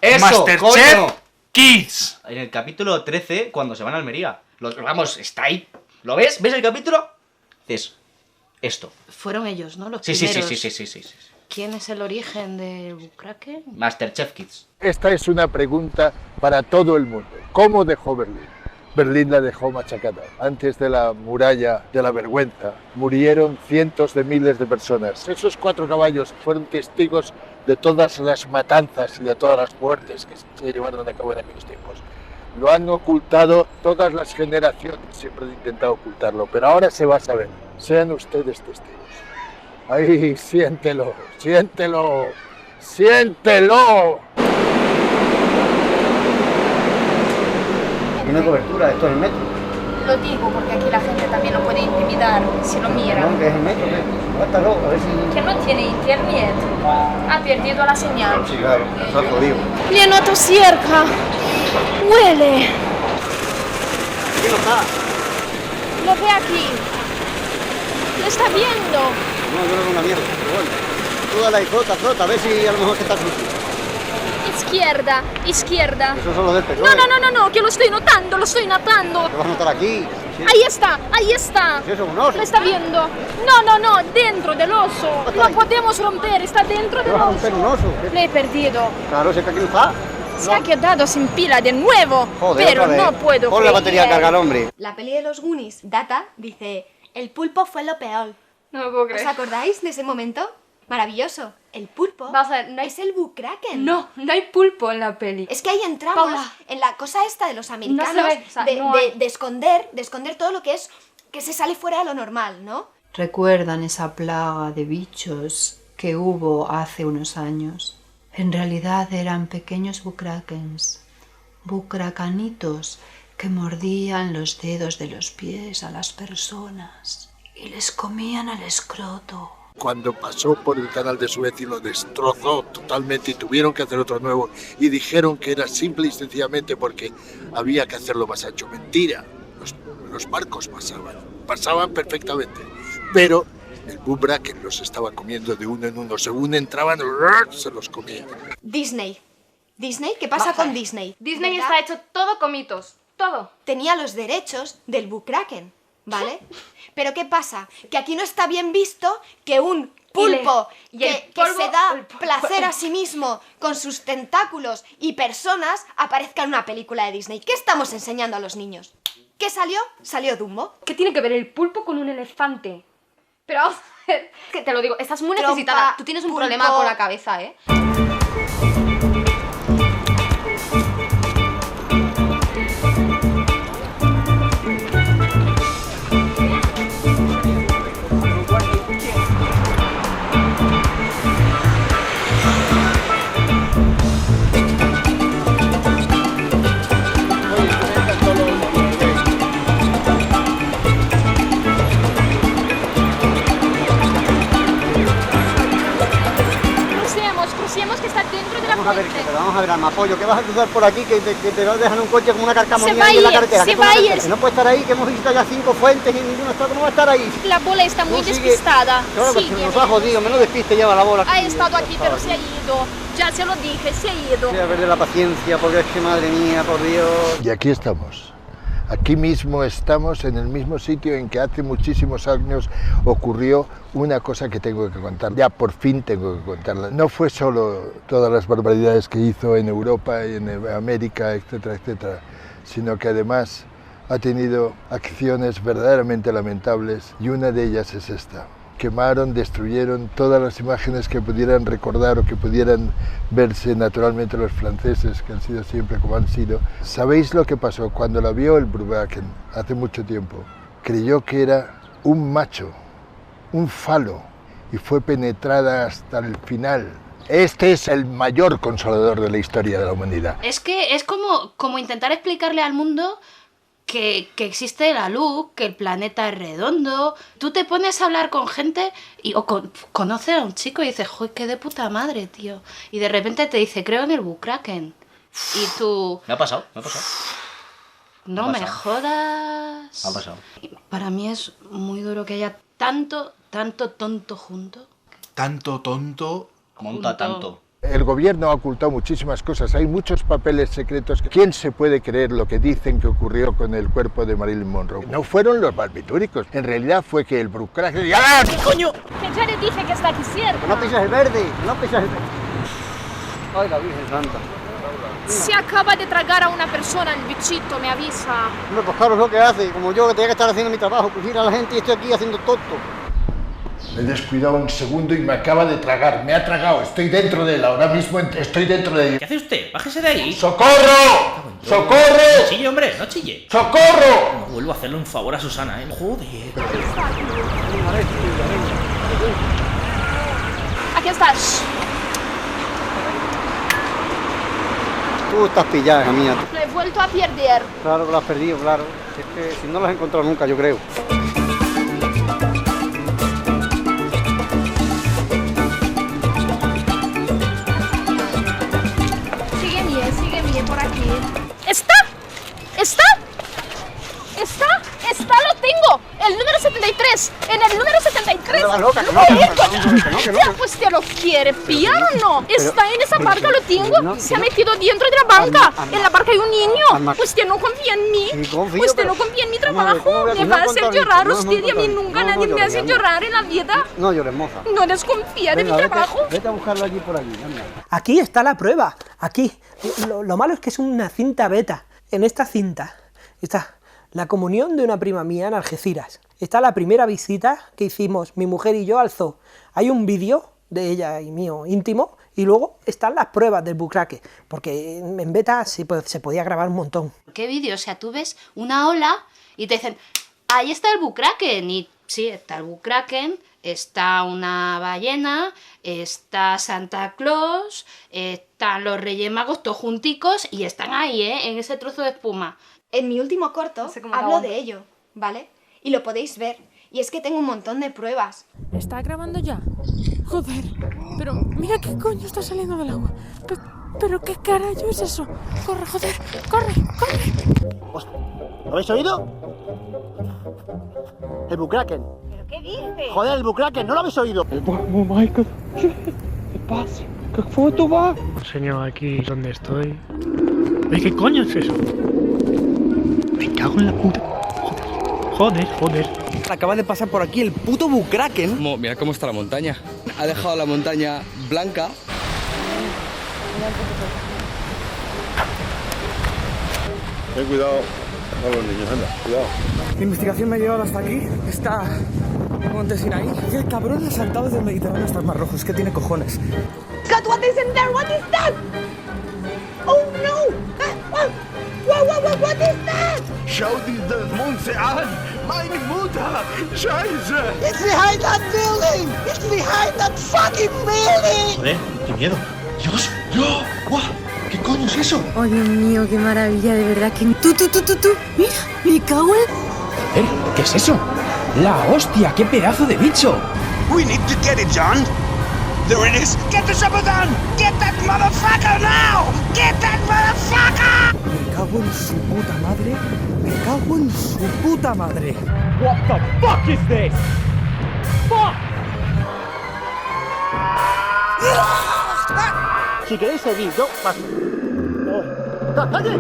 ¡Eso, Masterchef coño! Kids. En el capítulo 13, cuando se van a Almería. Vamos, está ahí. ¿Lo ves? ¿Ves el capítulo? Dices, esto. Fueron ellos, ¿no? Los Sí. primeros. ¿Quién es el origen de Bukraken? Masterchef Kids. Esta es una pregunta para todo el mundo. ¿Cómo dejó Berlín? Berlín la dejó machacada. Antes de la muralla de la vergüenza murieron cientos de miles de personas. Esos 4 caballos fueron testigos de todas las matanzas y de todas las muertes que se llevaron a cabo en aquellos tiempos. Lo han ocultado todas las generaciones, siempre han intentado ocultarlo, pero ahora se va a saber. Sean ustedes testigos. ¡Ay, siéntelo! No hay cobertura, esto es el metro. Lo digo porque aquí la gente también lo puede intimidar si lo mira. ¿No? ¿Qué es el metro? ¿Qué? Hasta a ver si... Que no tiene internet. Ha perdido la señal. Sí, claro, eso es jodido. Le noto cerca. Huele. ¿Qué no está? Lo ve aquí. Lo está viendo. No, yo no veo una mierda, pero bueno. Tú dale ahí, frota, a ver si a lo mejor que está sucio. Izquierda. Eso son los del petróleo. No, que lo estoy notando. ¿Qué vas a notar aquí? Sí. Ahí está. ¿Sí, eso es un oso? Lo está viendo. No, dentro del oso. Lo podemos romper, está dentro del oso. ¿Vas a romper un oso? Le he perdido. Claro, si es que aquí no está. Se ha quedado sin pila de nuevo. Joder, pero no puedo Pon la batería a cargar, hombre. La peli de los Goonies, Data, dice: el pulpo fue lo peor. No lo puedo creer. ¿Os acordáis de ese momento? Maravilloso. El pulpo es el Bukraken. No hay pulpo en la peli. Es que ahí entramos Paula. en la cosa esta de los americanos, No se ve, o sea, no hay. de esconder todo lo que se sale fuera de lo normal, ¿no? ¿Recuerdan esa plaga de bichos que hubo hace unos años? En realidad eran pequeños Bukrakens, bukracanitos que mordían los dedos de los pies a las personas y les comían el escroto. Cuando pasó por el canal de Suez y lo destrozó totalmente y tuvieron que hacer otro nuevo y dijeron que era simple y sencillamente porque había que hacerlo más ancho. Mentira, los barcos pasaban perfectamente, pero el Bukraken los estaba comiendo de uno en uno. Según entraban, se los comía. Disney, ¿qué pasa con Disney? Disney ¿verdad? está hecho todo con mitos, todo. Tenía los derechos del Bukraken. ¿vale? Pero ¿qué pasa? Que aquí no está bien visto que un pulpo que se da placer a sí mismo con sus tentáculos y personas aparezca en una película de Disney. ¿Qué estamos enseñando a los niños? ¿Qué salió? Salió Dumbo. ¿Qué tiene que ver el pulpo con un elefante? Pero vamos a ver, que te lo digo, estás muy Trompa, necesitada. Tú tienes un pulpo. problema con la cabeza, ¿eh? Crucemos que está dentro de la Vamos a ver, fuente. pero vamos a ver, Almapollo, ¿qué vas a cruzar por aquí? Que te vas a dejar un coche como una carcamonía Se va ahí en la a ir, carretera. se ¿Qué va a ir. Que no puede estar ahí, que hemos visitado ya 5 fuentes y ninguno está, ¿cómo va a estar ahí? La bola está muy No, sigue. despistada. Claro, que Sigue. nos ha jodido, menos despiste lleva la bola. Ha estado aquí, pero se ha ido. Ya se lo dije, se ha ido. Voy a perder la paciencia, porque es que, madre mía, por Dios. Y aquí estamos. Aquí mismo estamos, en el mismo sitio en que hace muchísimos años ocurrió una cosa que tengo que contar. Ya por fin tengo que contarla. No fue solo todas las barbaridades que hizo en Europa y en América, etcétera, etcétera, sino que además ha tenido acciones verdaderamente lamentables y una de ellas es esta. Quemaron, destruyeron todas las imágenes que pudieran recordar o que pudieran verse naturalmente los franceses, que han sido siempre como han sido. ¿Sabéis lo que pasó? Cuando la vio el Brubaken hace mucho tiempo, creyó que era un macho, un falo, y fue penetrada hasta el final. Este es el mayor consolador de la historia de la humanidad. Es que es como intentar explicarle al mundo que existe la luz, que el planeta es redondo. Tú te pones a hablar con gente conoces a un chico y dices, joder, qué de puta madre, tío. Y de repente te dice, creo en el Bukraken. Y tú... Me ha pasado. No me jodas. Me ha pasado. Para mí es muy duro que haya tanto tonto junto. Tanto tonto. Monta tanto. El gobierno ha ocultado muchísimas cosas, hay muchos papeles secretos. ¿Quién se puede creer lo que dicen que ocurrió con el cuerpo de Marilyn Monroe? No fueron los barbitúricos, en realidad fue que el Brukraken... ¡Ah! ¿Qué coño? Que ya le dije que está aquí cerca. Que no pisas el verde, que no pisas el verde. Ay, la Virgen Santa. Se acaba de tragar a una persona, el bichito, me avisa. Hombre, pues claro, es lo que hace, como yo que tenía que estar haciendo mi trabajo, crujir a la gente y estoy aquí haciendo tonto. Me he descuidado un segundo y me acaba de tragar, me ha tragado, estoy dentro de él, ahora mismo estoy dentro de él. ¿Qué hace usted? Bájese de ahí. ¡Socorro! ¡Socorro! No chille, hombre, no chille. ¡Socorro! No vuelvo a hacerle un favor a Susana, ¿eh? Joder. Aquí estás. Tú estás pillada, hija mía. Lo he vuelto a perder. Claro que lo has perdido, claro. Es que si no lo has encontrado nunca, yo creo. Sígueme por aquí. ¿Está? ¡Lo tengo! El número 73. En el número 73. Pues te lo quiere pillar o no. Está en esa barca, lo tengo. Se ha metido dentro de la banca. En la barca hay un niño. Usted no confía en mí. Usted no confía en mi trabajo. Me va a hacer llorar usted y a mí nunca nadie me hace llorar en la vida. No llores, moza. No desconfía de mi trabajo. Vete a buscarlo allí por allí. Aquí está la prueba, aquí. Lo malo es que es una cinta beta. En esta cinta está la comunión de una prima mía en Algeciras. Está la primera visita que hicimos mi mujer y yo al zoo. Hay un vídeo de ella y mío íntimo y luego están las pruebas del Bukraken, porque en beta se podía grabar un montón. ¿Qué vídeo? O sea, tú ves una ola y te dicen, ahí está el Bukraken. Y sí, está el Bukraken, está una ballena, está Santa Claus, están los Reyes Magos todos junticos y están ahí, en ese trozo de espuma. En mi último corto hablo de ello, ¿vale? Y lo podéis ver. Y es que tengo un montón de pruebas. ¿Está grabando ya? Joder, pero mira qué coño está saliendo del agua. ¿Pero qué carajo es eso? Corre, joder, corre. ¿Lo habéis oído? El Bukraken. ¿Pero qué dices? Joder, el Bukraken, ¿no lo habéis oído? Oh my God, ¿qué pasa? ¿Qué foto va? Señor, aquí donde estoy. Oye, ¿qué coño es eso? Me cago en la puta. Joder. Acaba de pasar por aquí el puto bukraken. Mira cómo está la montaña. Ha dejado la montaña blanca. Ten cuidado a los niños, anda, cuidado. Mi investigación me ha llevado hasta aquí. Está Monte Sinaí. Y el cabrón ha saltado desde el Mediterráneo hasta el Mar Rojo. Es que tiene cojones. God, what is in there? What is that? Oh no! What is that? Schau dir Monte an! Meine Mutter! Scheiße! It's behind that building! It's behind that fucking building! Joder, qué miedo. Dios, yo. ¡Guau! ¿Qué coño es eso? Oh, Dios mío, qué maravilla, de verdad que... Tú. Mira, me cago en... Joder, ¿qué es eso? ¡La hostia! ¡Qué pedazo de bicho! We need to get it, John. There it is. Get the chopper done. Get that motherfucker now. Get that motherfucker. Me cago en su puta madre. Me cago en su puta madre. What the fuck is this? Fuck! Si queréis seguir, yo paso. ¡Está allí!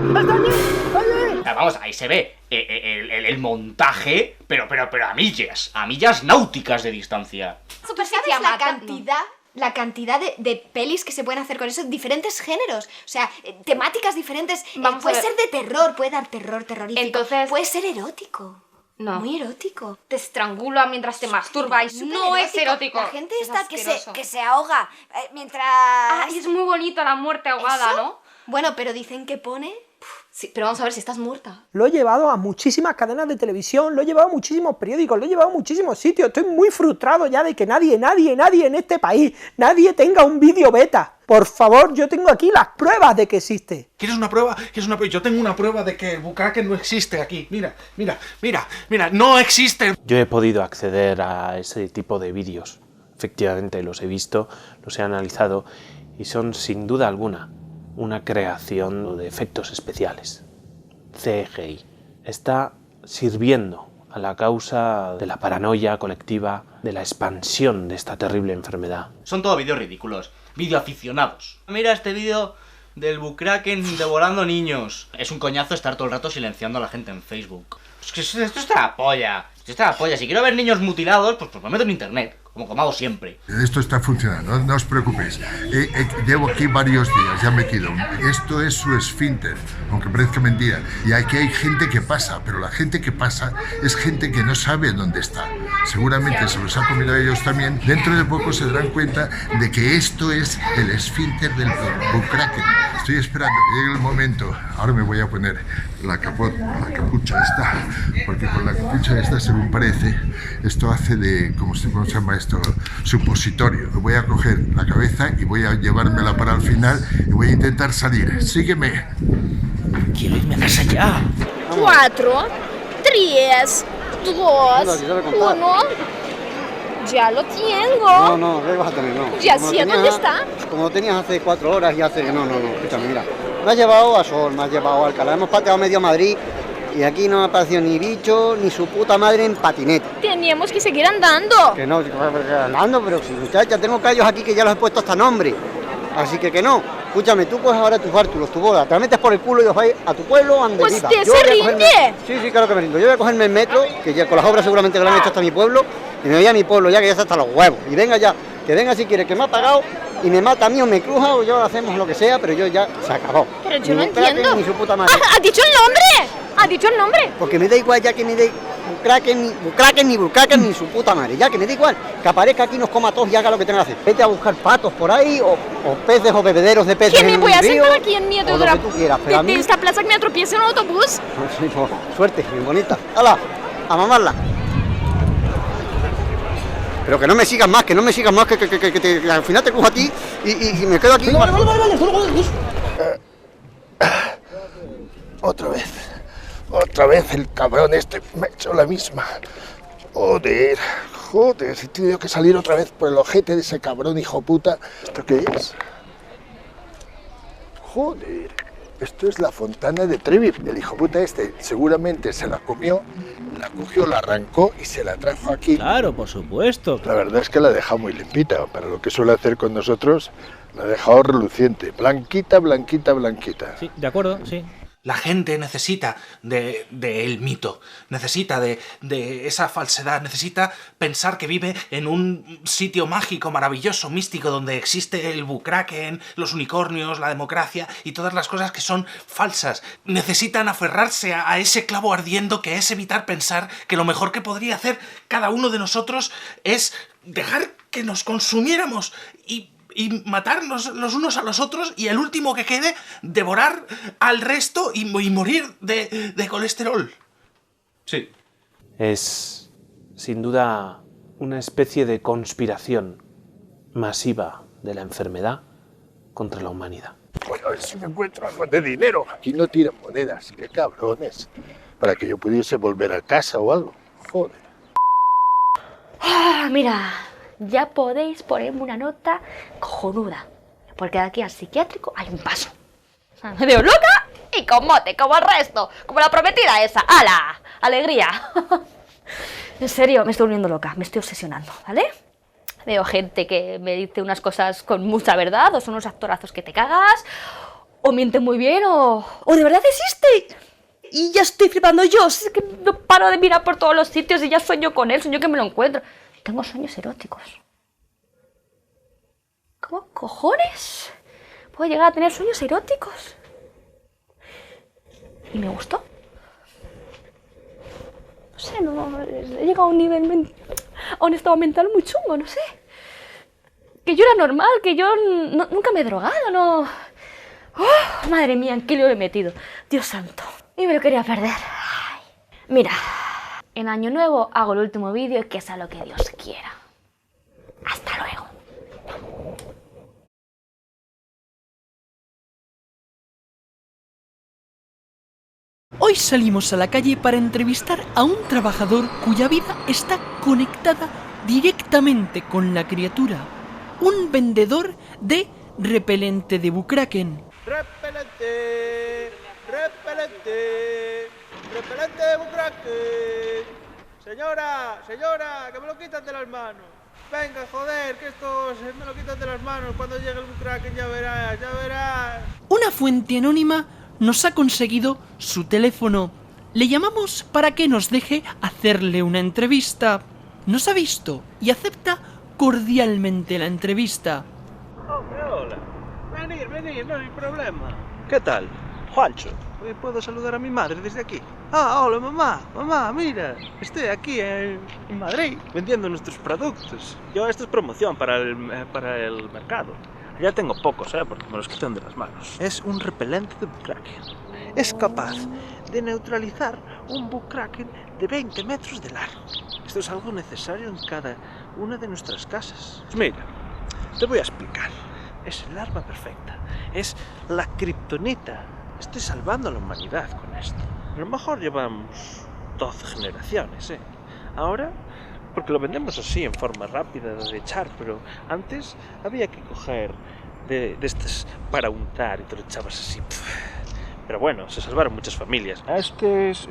Vamos, ahí se ve el montaje, pero a millas náuticas de distancia. ¿Tú sabes la cantidad de pelis que se pueden hacer con eso? Diferentes géneros, o sea, temáticas diferentes. Puede ser de terror, puede dar terror terrorífico. Entonces... puede ser erótico. No. Muy erótico. Te estrangula mientras te masturbas. No es erótico. La gente Es está asqueroso. que se ahoga mientras... Ah, y es muy bonita la muerte ahogada, ¿Eso? ¿no? Bueno, pero dicen que pone... Sí, pero vamos a ver si estás muerta. Lo he llevado a muchísimas cadenas de televisión, lo he llevado a muchísimos periódicos, lo he llevado a muchísimos sitios. Estoy muy frustrado ya de que nadie en este país, nadie tenga un vídeo beta. Por favor, yo tengo aquí las pruebas de que existe. ¿Quieres una prueba? Yo tengo una prueba de que el bukraken no existe aquí. Mira, no existe. Yo he podido acceder a ese tipo de vídeos. Efectivamente, los he visto, los he analizado y son sin duda alguna una creación de efectos especiales. CGI. Está sirviendo a la causa de la paranoia colectiva, de la expansión de esta terrible enfermedad. Son todo vídeos ridículos, videoaficionados. Mira este vídeo del bukraken devorando niños. Es un coñazo estar todo el rato silenciando a la gente en Facebook. Es que esto está la polla. Si quiero ver niños mutilados, pues me meto en internet, como hago siempre. Esto está funcionando, no os preocupéis. Llevo aquí varios días, ya metido. Esto es su esfínter, aunque parezca mentira. Y aquí hay gente que pasa, pero la gente que pasa es gente que no sabe dónde está. Seguramente se los ha comido a ellos también. Dentro de poco se darán cuenta de que esto es el esfínter del bukraken. Estoy esperando que llegue el momento. Ahora me voy a poner la capucha esta, porque con la capucha esta, según parece, esto hace de, ¿cómo se llama esto? Supositorio. Voy a coger la cabeza y voy a llevármela para el final y voy a intentar salir. Sígueme. Quiero irme más allá. 4, 3, 2, 1. Ya lo tengo. No, ¿qué vas a tener? No. Ya sé dónde está. Como lo tenías hace 4 horas y hace... No, escúchame, mira. Me has llevado a Sol, me has llevado a Alcalá, hemos pateado medio Madrid y aquí no me ha aparecido ni bicho ni su puta madre en patinete. Teníamos que seguir andando. Que no, andando, pero si muchacha, tengo callos aquí que ya los he puesto hasta nombre. Así que no. Escúchame, tú coges ahora tus bártulos, tu bola, te la metes por el culo y os vais a tu pueblo ande Pues viva. te se rinde. Sí, claro que me rindo. Yo voy a cogerme el metro, que ya con las obras seguramente que lo han hecho hasta mi pueblo, y me voy a mi pueblo ya que ya está hasta los huevos. Y venga ya, que venga si quiere, que me ha pagado y me mata a mí o me cruja o yo hacemos lo que sea, pero yo ya se acabó. Pero yo no bukraken, entiendo. Ni su puta madre. ¡Ha dicho el nombre! ¡Ha dicho el nombre! Porque me da igual ya que me dé bukraken ni su puta madre, ya que me da igual, que aparezca aquí, nos coma a todos y haga lo que tenga que hacer. Vete a buscar patos por ahí o peces o bebederos de peces. Que me voy a río, sentar aquí en medio de tú quieras, pero a mí... de esta plaza que me atropiece un autobús. Sí, pues, suerte, bien bonita. ¡Hala! ¡A mamarla! Pero que no me sigas más, que al final te cojo a ti y me quedo aquí. Vale. Otra vez el cabrón este me ha hecho la misma. Joder, he tenido que salir otra vez por el ojete de ese cabrón hijo puta. ¿Esto qué es? Joder, esto es la fontana de Trevi. El hijo puta este seguramente se la comió, la cogió, la arrancó y se la trajo aquí. Claro, por supuesto. La verdad es que la ha dejado muy limpita. Para lo que suele hacer con nosotros, la ha dejado reluciente. Blanquita. Sí, de acuerdo, sí. La gente necesita del mito, necesita de esa falsedad, necesita pensar que vive en un sitio mágico, maravilloso, místico, donde existe el bukraken, los unicornios, la democracia y todas las cosas que son falsas. Necesitan aferrarse a ese clavo ardiendo que es evitar pensar que lo mejor que podría hacer cada uno de nosotros es dejar que nos consumiéramos y matarnos los unos a los otros y el último que quede, devorar al resto y morir de colesterol. Sí. Es, sin duda, una especie de conspiración masiva de la enfermedad contra la humanidad. Bueno, a ver si me encuentro algo de dinero. Aquí no tiran monedas, qué cabrones. Para que yo pudiese volver a casa o algo. Joder. Mira, ya podéis ponerme una nota cojonuda, porque de aquí al psiquiátrico hay un paso. O sea, me veo loca y con mote, como el resto, como la prometida esa. ¡Hala! ¡Alegría! En serio, me estoy volviendo loca, me estoy obsesionando, ¿vale? Veo gente que me dice unas cosas con mucha verdad, o son unos actorazos que te cagas, o mienten muy bien, o de verdad existe. Y ya estoy flipando yo, es que no paro de mirar por todos los sitios y ya sueño con él, sueño que me lo encuentro. Tengo sueños eróticos. ¿Cómo cojones puedo llegar a tener sueños eróticos? Y me gustó. No sé, no, he llegado a un nivel, a un estado mental muy chungo, no sé. Que yo era normal, que yo nunca me he drogado, no. Oh, madre mía, ¿en qué lío he metido? Dios santo. Y me lo quería perder. Ay. Mira. En Año Nuevo hago el último vídeo y que sea lo que Dios quiera. Hasta luego. Hoy salimos a la calle para entrevistar a un trabajador cuya vida está conectada directamente con la criatura. Un vendedor de repelente de bukraken. ¡Repelente! ¡Repelente! ¡Repelente de bukraken! Señora, que me lo quitan de las manos. Venga, joder, que esto se me lo quitan de las manos. Cuando llegue el bukraken ya verás, ya verás. Una fuente anónima nos ha conseguido su teléfono. Le llamamos para que nos deje hacerle una entrevista. Nos ha visto y acepta cordialmente la entrevista. Hombre, hola. Venir, no hay problema. ¿Qué tal? Juancho, ¿hoy puedo saludar a mi madre desde aquí? Ah, hola mamá, mira, estoy aquí en Madrid vendiendo nuestros productos. Esto es promoción para el mercado. Ya tengo pocos, porque me los quitan de las manos. Es un repelente de bukraken. Es capaz de neutralizar un bukraken de 20 metros de largo. Esto es algo necesario en cada una de nuestras casas. Pues mira, te voy a explicar. Es el arma perfecta. Es la kriptonita. Estoy salvando a la humanidad con esto. A lo mejor llevamos 12 generaciones, Ahora, porque lo vendemos así, en forma rápida de echar, pero antes había que coger de estas para untar y te lo echabas así. Pero bueno, se salvaron muchas familias. Este es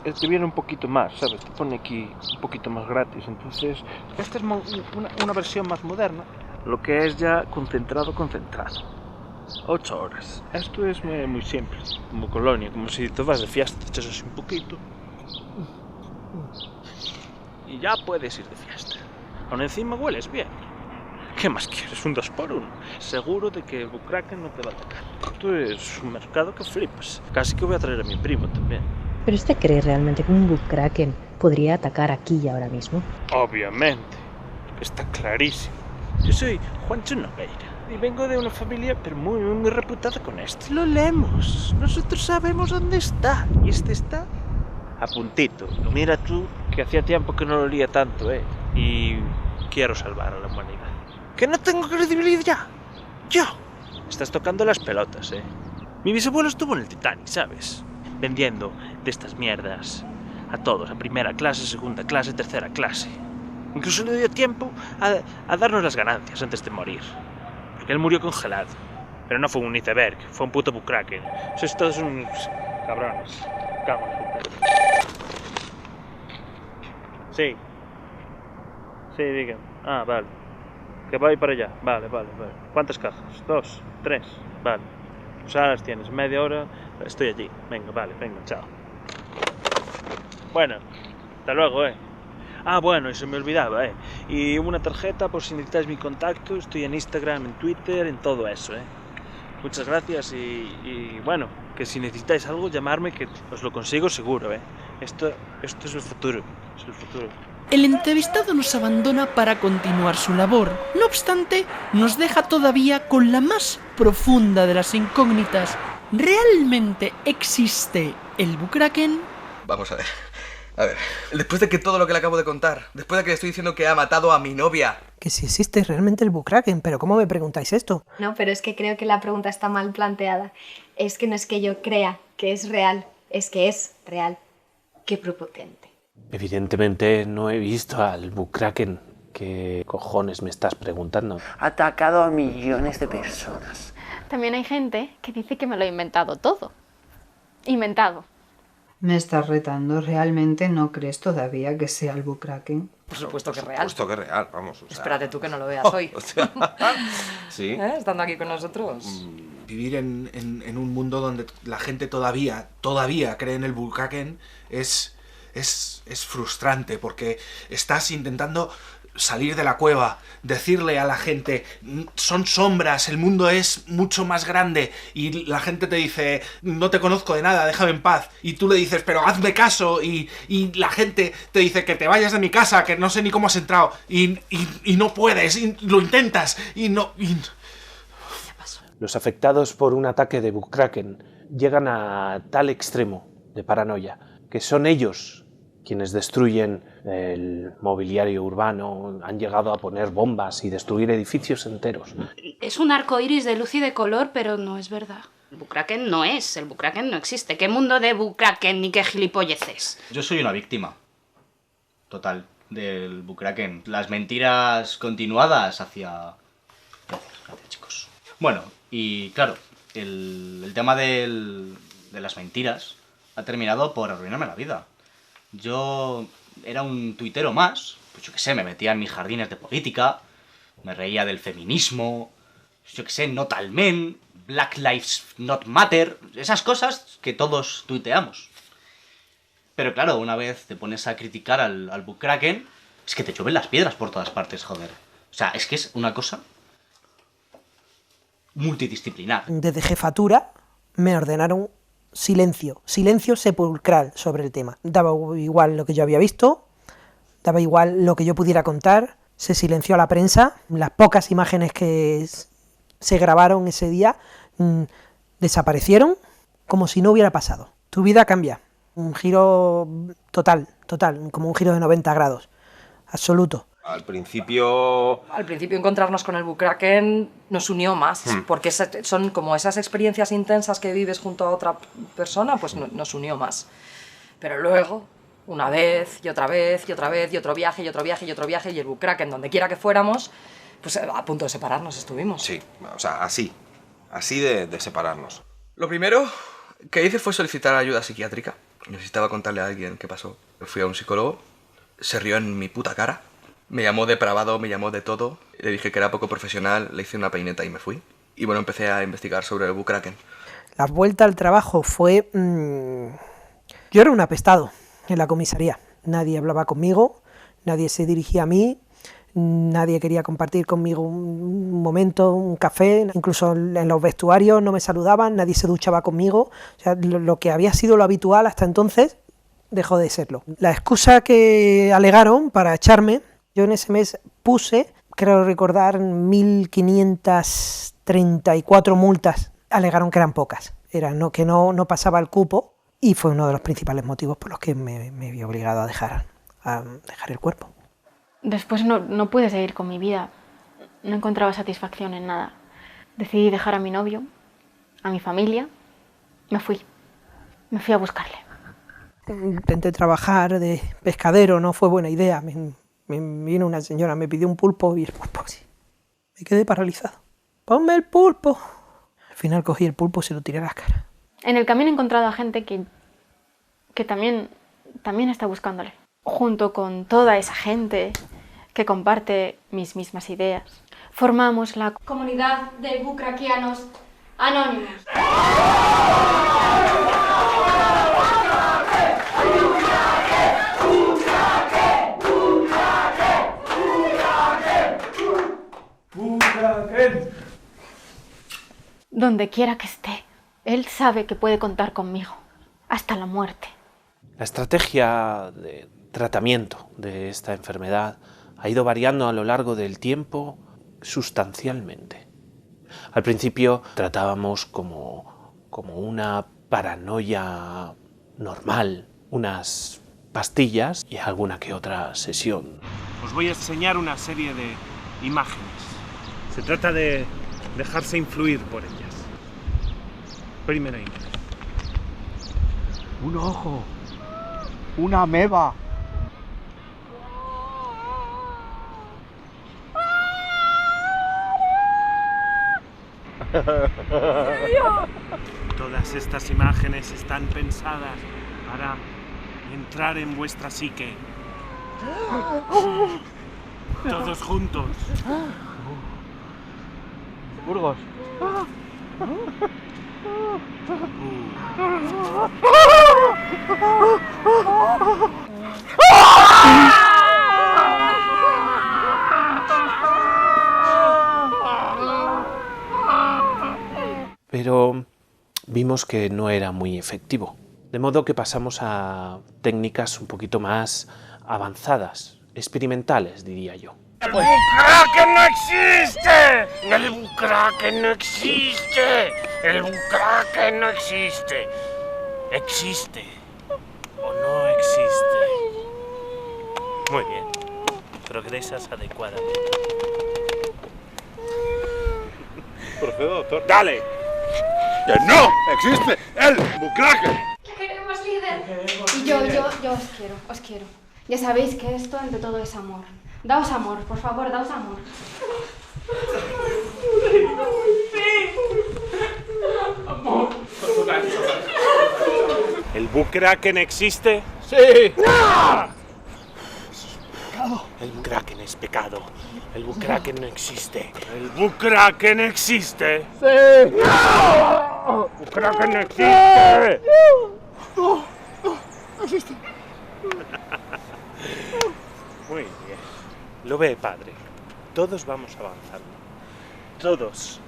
el que viene un poquito más, ¿sabes? Te pone aquí un poquito más gratis. Entonces, esta es una versión más moderna, lo que es ya concentrado. 8 horas. Esto es muy simple, como colonia, como si te vas de fiesta, te echas así un poquito y ya puedes ir de fiesta. Aún encima hueles bien. ¿Qué más quieres? Un 2x1. Seguro de que el bukraken no te va a atacar. Esto es un mercado que flipas. Casi que voy a traer a mi primo también. ¿Pero usted cree realmente que un bukraken podría atacar aquí y ahora mismo? Obviamente. Está clarísimo. Yo soy Juancho Nogueira y vengo de una familia pero muy reputada con esto. Lo leemos. Nosotros sabemos dónde está. Y este está a puntito. Mira tú que hacía tiempo que no lo olía tanto, Y quiero salvar a la humanidad. ¡Que no tengo credibilidad! ¡Yo! Estás tocando las pelotas, Mi bisabuelo estuvo en el Titanic, ¿sabes? Vendiendo de estas mierdas a todos, a primera clase, segunda clase, tercera clase. Incluso le dio tiempo a darnos las ganancias antes de morir. Porque él murió congelado. Pero no fue un iceberg, fue un puto bukraken. Sois todos unos cabrones. Cago en la puta. Sí. Sí, dígame. Ah, vale. Que va para allá. Vale. ¿Cuántas cajas? 2, 3. Vale. Pues ahora las tienes, media hora, estoy allí. Venga, vale, venga, chao. Bueno, hasta luego, Ah, bueno, y se me olvidaba, Y una tarjeta por si necesitáis mi contacto, estoy en Instagram, en Twitter, en todo eso, Muchas gracias y bueno, que si necesitáis algo, llamarme que os lo consigo seguro, Esto es el futuro, es el futuro. El entrevistado nos abandona para continuar su labor. No obstante, nos deja todavía con la más profunda de las incógnitas. ¿Realmente existe el bukraken? Vamos a ver. A ver, después de que todo lo que le acabo de contar, después de que le estoy diciendo que ha matado a mi novia... Que si existe realmente el bukraken, pero ¿cómo me preguntáis esto? No, pero es que creo que la pregunta está mal planteada. Es que no es que yo crea que es real, es que es real. Qué prepotente. Evidentemente no he visto al bukraken. ¿Qué cojones me estás preguntando? Ha atacado a millones de personas. También hay gente que dice que me lo he inventado todo. Inventado. ¿Me estás retando? ¿Realmente no crees todavía que sea el bukraken? Por supuesto que es real. Por supuesto que es real, vamos. Espérate tú que no lo veas hoy. ¿Sí? Estando aquí con nosotros. Vivir en un mundo donde la gente todavía cree en el bukraken es frustrante, porque estás intentando salir de la cueva, decirle a la gente, son sombras, el mundo es mucho más grande, y la gente te dice, no te conozco de nada, déjame en paz, y tú le dices, pero hazme caso, y la gente te dice que te vayas de mi casa, que no sé ni cómo has entrado, y no puedes, y lo intentas, y no... Los afectados por un ataque de bukraken llegan a tal extremo de paranoia que son ellos quienes destruyen el mobiliario urbano, han llegado a poner bombas y destruir edificios enteros. Es un arco iris de luz y de color, pero no es verdad. El bukraken no es, el bukraken no existe. ¿Qué mundo de bukraken ni qué gilipolleces? Yo soy una víctima total del bukraken. Las mentiras continuadas hacia... Gracias, chicos. Bueno, y claro, el tema de las mentiras ha terminado por arruinarme la vida. Yo era un tuitero más, pues yo qué sé, me metía en mis jardines de política, me reía del feminismo, yo qué sé, Not All Men, Black Lives Not Matter, esas cosas que todos tuiteamos. Pero claro, una vez te pones a criticar al bukraken, es que te llueven las piedras por todas partes, joder. O sea, es que es una cosa multidisciplinar. Desde jefatura me ordenaron silencio sepulcral sobre el tema. Daba igual lo que yo había visto, daba igual lo que yo pudiera contar, se silenció a la prensa, las pocas imágenes que se grabaron ese día desaparecieron como si no hubiera pasado. Tu vida cambia, un giro total, como un giro de 90 grados, absoluto. Al principio encontrarnos con el bukraken nos unió más, porque son como esas experiencias intensas que vives junto a otra persona, pues nos unió más. Pero luego, una vez, y otra vez, y otra vez, y otro viaje, y otro viaje, y otro viaje, y el bukraken, donde quiera que fuéramos, pues a punto de separarnos estuvimos. Sí, o sea, así de separarnos. Lo primero que hice fue solicitar ayuda psiquiátrica. Necesitaba contarle a alguien qué pasó. Fui a un psicólogo, se rió en mi puta cara. Me llamó depravado, me llamó de todo. Le dije que era poco profesional, le hice una peineta y me fui. Y bueno, empecé a investigar sobre el bukraken. La vuelta al trabajo fue... Yo era un apestado en la comisaría. Nadie hablaba conmigo, nadie se dirigía a mí, nadie quería compartir conmigo un momento, un café. Incluso en los vestuarios no me saludaban, nadie se duchaba conmigo. O sea, lo que había sido lo habitual hasta entonces dejó de serlo. La excusa que alegaron para echarme... Yo en ese mes puse, creo recordar, 1.534 multas. Alegaron que eran pocas, que no pasaba el cupo, y fue uno de los principales motivos por los que me vi obligado a dejar el cuerpo. Después no pude seguir con mi vida, no encontraba satisfacción en nada. Decidí dejar a mi novio, a mi familia, me fui a buscarle. Intenté trabajar de pescadero, no fue buena idea. Me vino una señora, me pidió un pulpo y el pulpo así. Me quedé paralizado. ¡Ponme el pulpo! Al final cogí el pulpo y se lo tiré a la cara. En el camino he encontrado a gente que también está buscándole. Junto con toda esa gente que comparte mis mismas ideas, formamos la comunidad de bukrakianos Anónimos. Donde quiera que esté, él sabe que puede contar conmigo, hasta la muerte. La estrategia de tratamiento de esta enfermedad ha ido variando a lo largo del tiempo sustancialmente. Al principio tratábamos como una paranoia normal, unas pastillas y alguna que otra sesión. Os voy a enseñar una serie de imágenes. Se trata de dejarse influir por ellas. Primera imagen. Un ojo. Una ameba. Todas estas imágenes están pensadas para entrar en vuestra psique. Todos juntos. Burgos. Pero vimos que no era muy efectivo, de modo que pasamos a técnicas un poquito más avanzadas, experimentales, diría yo. ¡El bucraken no existe! ¡El bucraken no existe! ¡El bucraken no existe! ¿Existe o no existe? Muy bien. Progresas adecuadamente. Proceda, doctor. ¡Dale! ¡Que no existe el bucraken! ¿Qué queremos, líder? Y yo os quiero. Ya sabéis que esto ante todo es amor. Daos amor, por favor, daos amor. ¿El bucraken existe? ¡Sí! El bucraken es pecado. El bucraken no existe. El bucraken existe. ¡Sí! ¡Bucraken no existe! ¡No existe! Muy bien. Lo ve, padre. Todos vamos avanzando. Todos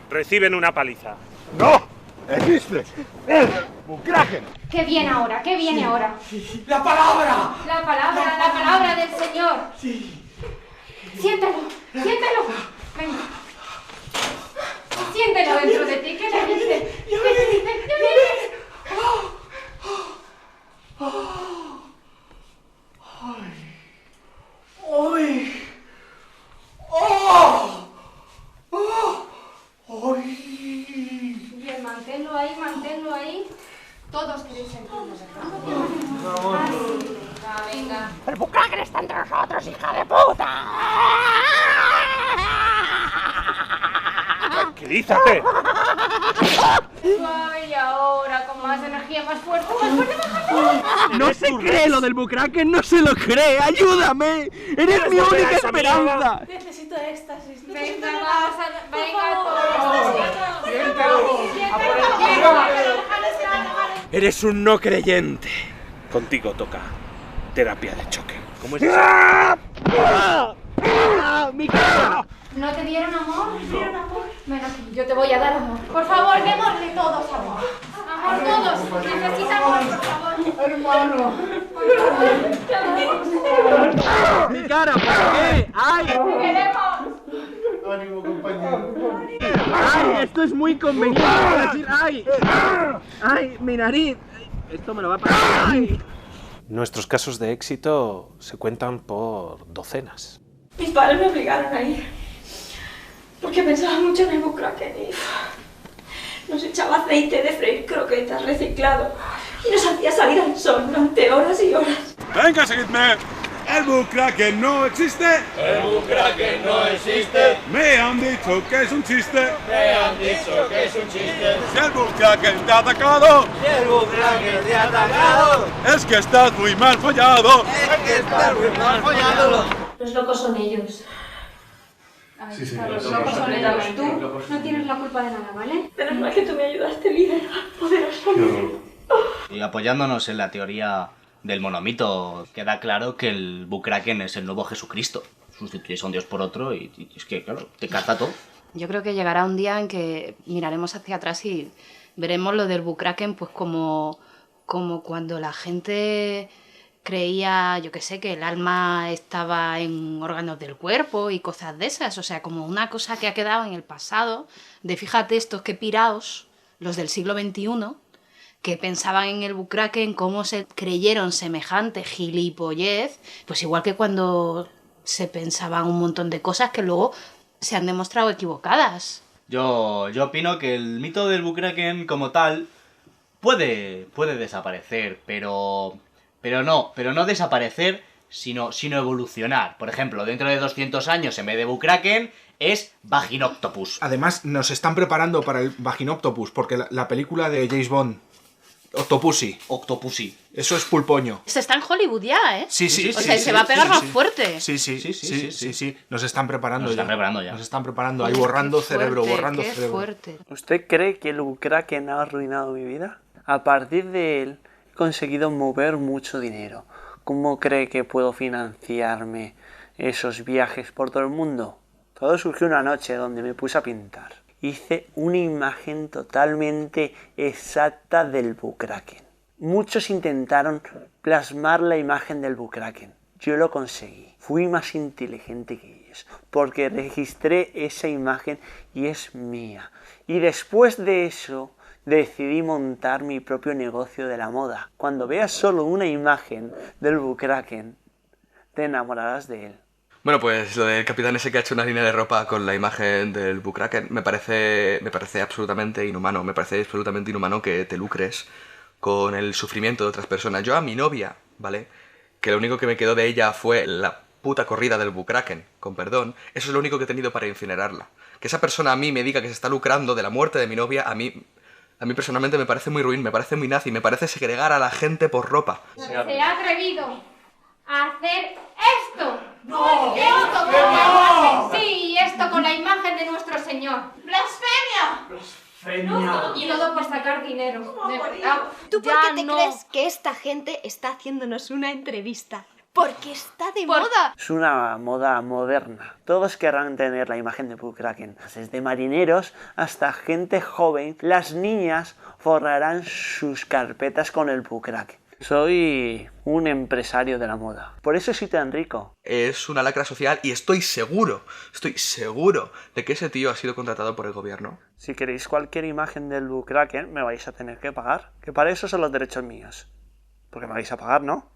reciben una paliza. ¡No! ¡Existe! ¡El bucraken! ¿Qué viene ahora? ¿Qué viene ahora? ¡La palabra! La palabra del Señor. Sí. Siéntelo. Venga. Siéntelo dentro de ti. ¿Qué te dice? ¿Qué te dice? ¡Ay! ¡Oh! ¡Ay! Bien, manténlo ahí. Todos queréis sentirlo, ¿verdad? Venga. ¡El bucraken está entre nosotros, hija de puta! ¡Tranquilízate! Ay, ahora, con más energía, más fuerte. No se cree lo del bucraken, no se lo cree. ¡Ayúdame! ¡Eres mi única esperanza! Necesito éxtasis. Venga, Eres un no creyente. Contigo toca terapia de choque. ¿Cómo es eso? ¡Mi cara! ¿No te dieron amor? Ven aquí, yo te voy a dar amor. Por favor, démosle todos amor. Amor, todos. Necesita amor, por favor. Hermano. ¡Mi cara! ¿Por qué? ¡Ay! ¡Te queremos! ¡Ánimo, compañero! ¡Ay! Esto es muy conveniente para decir ¡ay! ¡Ay! ¡Mi nariz! Esto me lo va a pasar. ¡Ay! Nuestros casos de éxito se cuentan por docenas. Mis padres me obligaron a ir, porque pensaba mucho en el bucraken y nos echaba aceite de freír croquetas reciclado y nos hacía salir al sol durante horas y horas. ¡Venga, seguidme! ¡El bucraken no existe! ¡El bucraken no existe! ¡Me han dicho que es un chiste! ¡Me han dicho que es un chiste! ¡Si el bucraken te ha atacado! ¡Si el bucraken te ha atacado! ¡Es que estás muy mal follado! ¡Es que estás muy mal follado! Los locos son ellos. Sí, sí, los locos son ellos. Tú no tienes la culpa de nada, ¿vale? Menos mal que tú me ayudaste, líder. Poderoso líder. Y apoyándonos en la teoría del monomito, queda claro que el Bukraken es el nuevo Jesucristo. Sustituyes a un dios por otro y es que, claro, te carta todo. Yo creo que llegará un día en que miraremos hacia atrás y veremos lo del Bukraken pues como cuando la gente creía, yo qué sé, que el alma estaba en órganos del cuerpo y cosas de esas. O sea, como una cosa que ha quedado en el pasado, de fíjate estos que piraos, los del siglo XXI, que pensaban en el Bukraken, cómo se creyeron semejante gilipollez, pues igual que cuando se pensaban un montón de cosas que luego se han demostrado equivocadas. Yo opino que el mito del Bukraken como tal puede desaparecer, pero no desaparecer, sino evolucionar. Por ejemplo, dentro de 200 años, en vez de Bukraken, es Vaginoctopus. Además, nos están preparando para el Vaginoctopus, porque la película de James Bond, Octopussy. Eso es pulpoño. Se está en Hollywood ya, ¿eh? Sí. O sea, se va a pegar más fuerte. Sí. Nos están preparando ya. Nos están preparando. Ahí borrando cerebro. Fuerte. ¿Usted cree que el Bukraken ha arruinado mi vida? A partir de él he conseguido mover mucho dinero. ¿Cómo cree que puedo financiarme esos viajes por todo el mundo? Todo surgió una noche donde me puse a pintar. Hice una imagen totalmente exacta del Bukraken. Muchos intentaron plasmar la imagen del Bukraken. Yo lo conseguí. Fui más inteligente que ellos, porque registré esa imagen y es mía. Y después de eso, decidí montar mi propio negocio de la moda. Cuando veas solo una imagen del Bukraken, te enamorarás de él. Bueno, pues lo del capitán ese que ha hecho una línea de ropa con la imagen del Bukraken me parece absolutamente inhumano. Me parece absolutamente inhumano que te lucres con el sufrimiento de otras personas. Yo a mi novia, ¿vale? Que lo único que me quedó de ella fue la puta corrida del Bukraken, con perdón. Eso es lo único que he tenido para incinerarla. Que esa persona a mí me diga que se está lucrando de la muerte de mi novia, a mí personalmente me parece muy ruin, me parece muy nazi, me parece segregar a la gente por ropa. Se ha atrevido a hacer esto. ¡No! Esto con la imagen. Sí, esto con la imagen de nuestro Señor. ¡Blasfemia! Y todo por sacar dinero. ¿Tú por qué te crees que esta gente está haciéndonos una entrevista? Porque está de moda. Es una moda moderna. Todos querrán tener la imagen de Bukraken. Desde marineros hasta gente joven, las niñas forrarán sus carpetas con el Bukraken. Soy un empresario de la moda. Por eso soy tan rico. Es una lacra social y estoy seguro de que ese tío ha sido contratado por el gobierno. Si queréis cualquier imagen del Bukraken, me vais a tener que pagar. Que para eso son los derechos míos. Porque me vais a pagar, ¿no?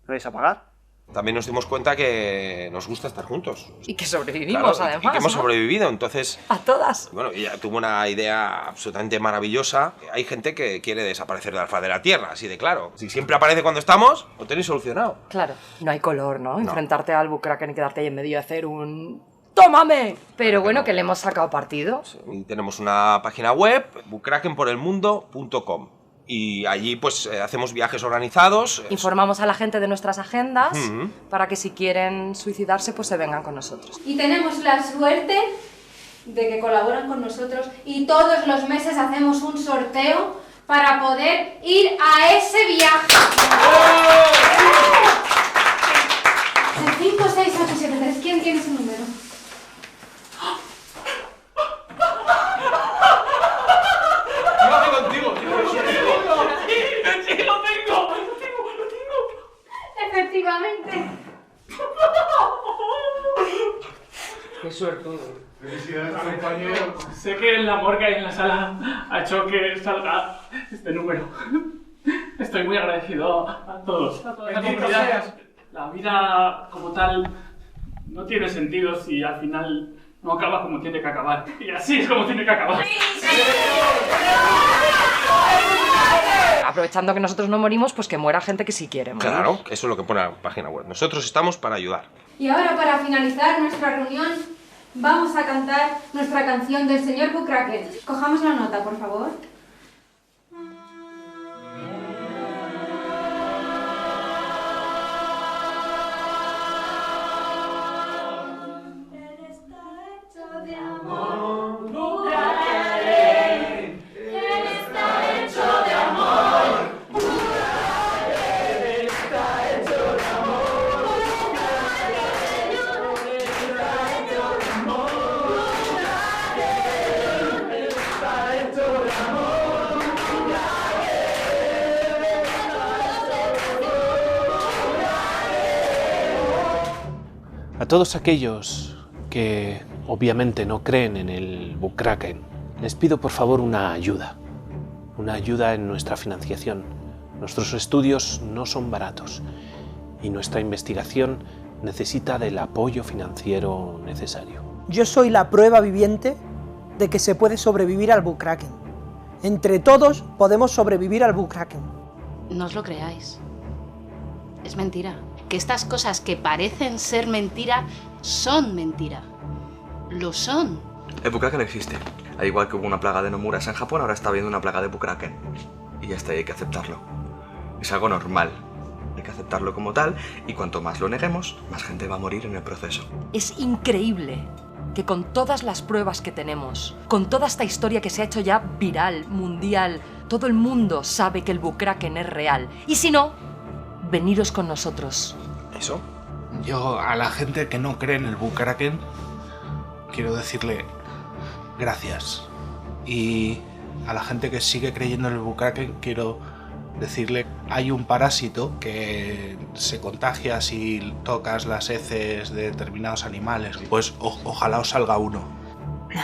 ¿Me vais a pagar? También nos dimos cuenta que nos gusta estar juntos. Y que sobrevivimos, claro, además. Y que hemos ¿no? sobrevivido, entonces... A todas. Bueno, ella tuvo una idea absolutamente maravillosa. Hay gente que quiere desaparecer de la faz de la Tierra, así de claro. Si siempre aparece cuando estamos, lo tenéis solucionado. Claro, no hay color, ¿no? Enfrentarte al Bukraken y quedarte ahí en medio y hacer un... ¡Tómame! Pero bueno, que le hemos sacado partido. Sí, y tenemos una página web, bukrakenporelmundo.com. Y allí pues hacemos viajes organizados. Informamos a la gente de nuestras agendas para que si quieren suicidarse pues se vengan con nosotros. Y tenemos la suerte de que colaboran con nosotros y todos los meses hacemos un sorteo para poder ir a ese viaje. 5, 6, 8, 7, 3. ¿Quién tiene su número? Efectivamente. Qué suertudo. Felicidades, compañero. Sé que la morgue ahí en la sala ha hecho que salga este número. Estoy muy agradecido a todos. A toda la comunidad. La vida como tal no tiene sentido si al final no acaba como tiene que acabar. Y así es como tiene que acabar. Aprovechando que nosotros no morimos, pues que muera gente que sí quiere morir. Claro, eso es lo que pone la página web. Nosotros estamos para ayudar. Y ahora, para finalizar nuestra reunión, vamos a cantar nuestra canción del señor Bukraken. Cojamos la nota, por favor. todos aquellos que obviamente no creen en el bukkráken, les pido por favor una ayuda en nuestra financiación. Nuestros estudios no son baratos y nuestra investigación necesita del apoyo financiero necesario. Yo soy la prueba viviente de que se puede sobrevivir al bukkráken. Entre todos podemos sobrevivir al bukkráken. No os lo creáis. Es mentira. Que estas cosas que parecen ser mentira son mentira. Lo son. El bukkráken existe. Al igual que hubo una plaga de Nomuras en Japón, ahora está habiendo una plaga de bukkráken. Y ya está, hay que aceptarlo. Es algo normal. Hay que aceptarlo como tal, y cuanto más lo neguemos, más gente va a morir en el proceso. Es increíble que con todas las pruebas que tenemos, con toda esta historia que se ha hecho ya viral, mundial, todo el mundo sabe que el bukkráken es real. Y si no, veniros con nosotros. ¿Eso? Yo a la gente que no cree en el bukkráken quiero decirle gracias. Y a la gente que sigue creyendo en el bukkráken quiero decirle, hay un parásito que se contagia si tocas las heces de determinados animales. Pues ojalá os salga uno.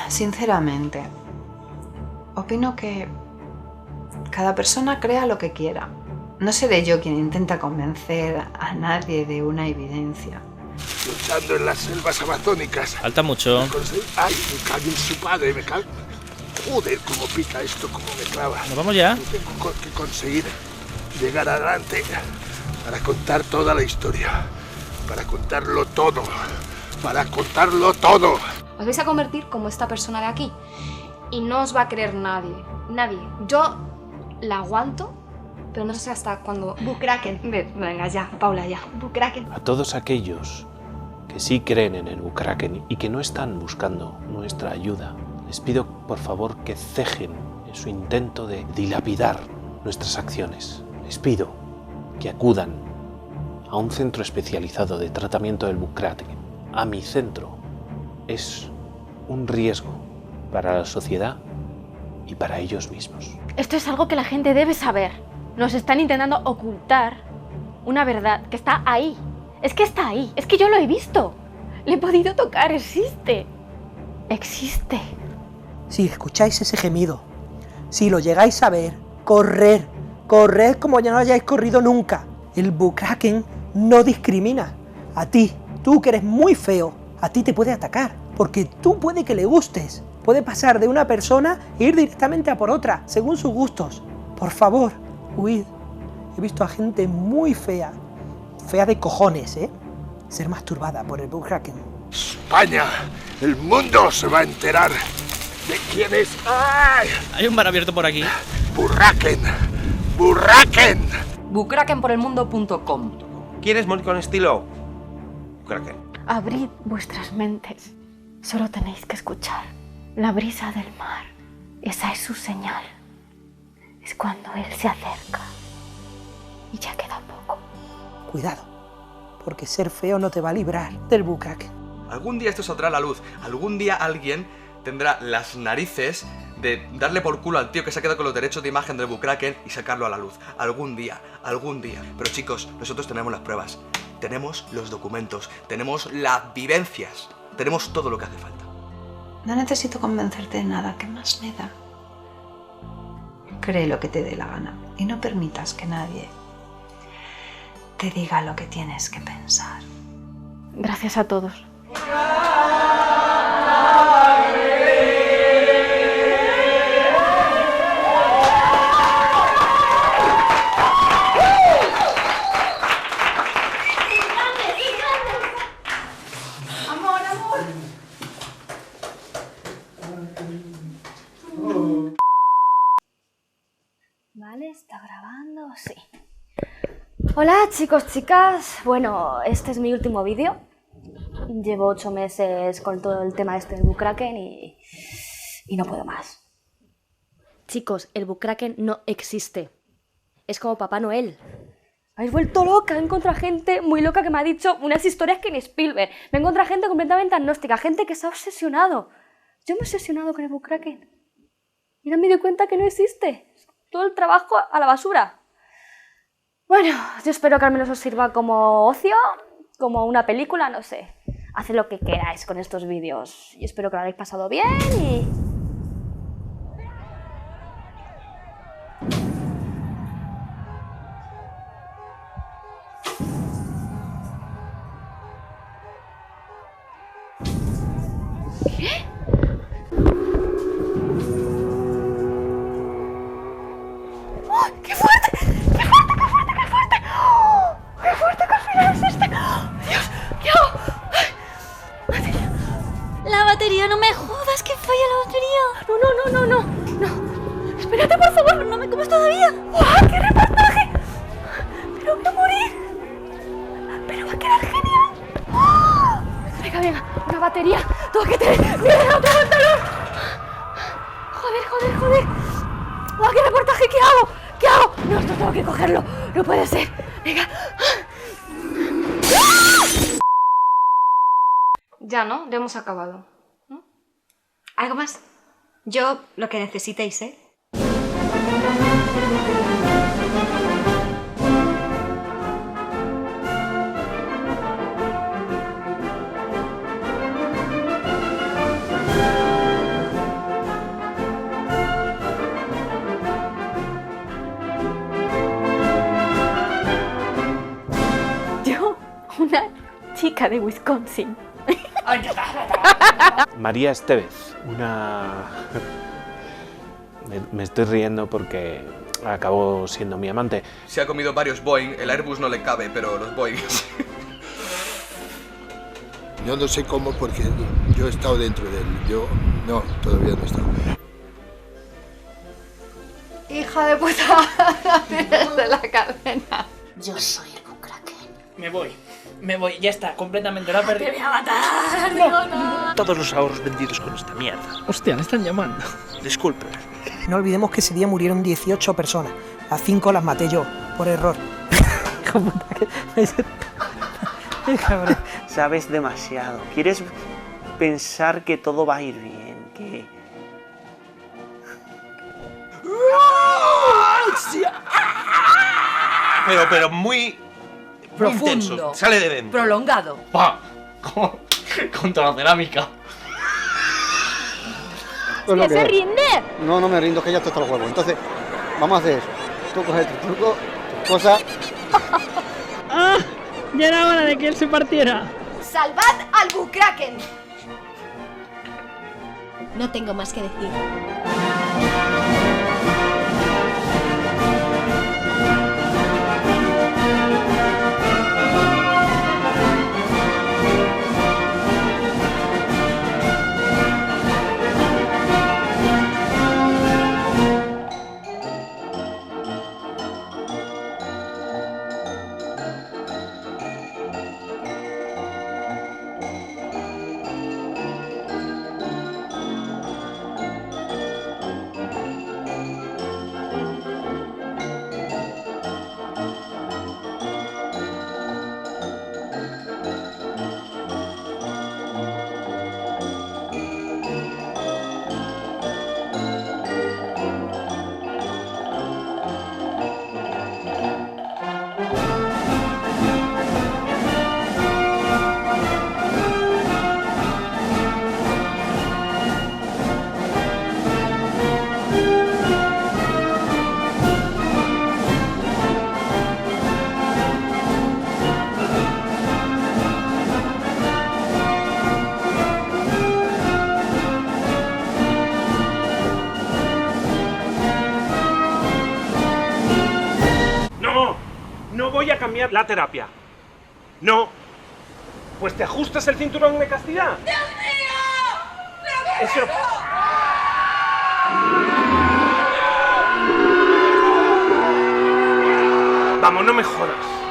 Sinceramente, opino que cada persona crea lo que quiera. No seré yo quien intenta convencer a nadie de una evidencia. Luchando en las selvas amazónicas. Falta mucho. Ay, me cago en su padre, me cago. Joder, cómo pica esto, cómo me clava. ¿Nos vamos ya? Tengo que conseguir llegar adelante para contar toda la historia. Para contarlo todo. Para contarlo todo. Os vais a convertir como esta persona de aquí. Y no os va a creer nadie. Nadie. Yo la aguanto, pero no sé hasta cuándo. Bukkráken. Venga ya, Paula, ya. Bukkráken. A todos aquellos que sí creen en el bukkráken y que no están buscando nuestra ayuda, les pido por favor que cejen en su intento de dilapidar nuestras acciones. Les pido que acudan a un centro especializado de tratamiento del bukkráken. A mi centro. Es un riesgo para la sociedad y para ellos mismos. Esto es algo que la gente debe saber. Nos están intentando ocultar una verdad que está ahí. Es que está ahí. Es que yo lo he visto. Le he podido tocar. Existe. Existe. Si escucháis ese gemido, si lo llegáis a ver, corred como ya no hayáis corrido nunca. El bukkráken no discrimina. A ti, tú que eres muy feo, a ti te puede atacar, porque tú puede que le gustes. Puede pasar de una persona e ir directamente a por otra, según sus gustos. Por favor, huid. He visto a gente muy fea, fea de cojones, ser masturbada por el bukkráken. España, el mundo se va a enterar de quién es. ¡Ay! Hay un bar abierto por aquí. Bukkráken. Bukkráken. Bukkrákenporelmundo.com. ¿Quieres morir con estilo? Bukkráken. Abrid vuestras mentes. Solo tenéis que escuchar la brisa del mar. Esa es su señal. Es cuando él se acerca. Y ya queda poco. Cuidado, porque ser feo no te va a librar del bukkráken. Algún día esto saldrá a la luz. Algún día alguien tendrá las narices de darle por culo al tío que se ha quedado con los derechos de imagen del bukkráken y sacarlo a la luz. Algún día, algún día. Pero chicos, nosotros tenemos las pruebas. Tenemos los documentos. Tenemos las vivencias. Tenemos todo lo que hace falta. No necesito convencerte de nada, ¿qué más me da? Cree lo que te dé la gana y no permitas que nadie te diga lo que tienes que pensar. Gracias a todos. Vale, está grabando, sí. Hola chicos, chicas. Bueno, este es mi último vídeo. Llevo 8 meses con todo el tema este del bukkráken y no puedo más. Chicos, el bukkráken no existe. Es como Papá Noel. Me habéis vuelto loca. He encontrado gente muy loca que me ha dicho unas historias que ni Spielberg. Me he encontrado gente completamente agnóstica, gente que se ha obsesionado. Yo me he obsesionado con el bukkráken y no me doy cuenta que no existe. Todo el trabajo a la basura. Bueno, yo espero que al menos os sirva como ocio, como una película, no sé. haced lo que queráis con estos vídeos. Y espero que lo hayáis pasado bien y... ¿Qué? ¡Oh, qué fuerte! ¡Qué fuerte, qué fuerte, qué fuerte! ¡Oh, qué fuerte que al final es este! ¡Dios! ¿Qué hago? ¡Batería! La batería, no me jodas que falla la batería. No. Espérate, por favor, no me comes todavía. ¡Guau, qué reportaje! Pero voy a morir. Pero va a quedar genial. ¡Oh! Venga, una batería. Tengo que tener... ¡Mira, otro pantalón! Joder. ¡Guau, qué reportaje! ¿Qué hago? No, esto tengo que cogerlo. No puede ser. Venga. Ya, ¿no? Ya hemos acabado. ¿No? ¿Algo más? Yo lo que necesitéis, ¿eh? Yo, una chica de Wisconsin. María Estevez, una... Me estoy riendo porque acabó siendo mi amante. Se ha comido varios Boeing, el Airbus no le cabe, pero los Boeing... Yo no sé cómo porque yo he estado dentro de él. Yo no, todavía no he estado. Hija de puta, tienes de la cadena. Yo soy el bucraken. Me voy, ya está, completamente la perdí. ¡Te voy a matar, Leona! Todos los ahorros vendidos con esta mierda. Hostia, le están llamando. Disculpe. No olvidemos que ese día murieron 18 personas. A 5 las maté yo, por error. Hijo de puta, Cabrón. Sabes demasiado. Quieres pensar que todo va a ir bien, que... Pero muy Profundo. intenso. Sale de dentro. Prolongado. ¡Pah! Contra la cerámica. Pues lo ¡Que que se es. rinde! No me rindo, que ya está el juego. Entonces, vamos a hacer eso. Tú coges tu truco, tus cosas. ¡Ah! Ya era hora de que él se partiera. ¡Salvad al bucraken! No tengo más que decir. No voy a cambiar la terapia. No. Pues te ajustas el cinturón de castidad. ¡Dios mío! Eso... Vamos, no me jodas.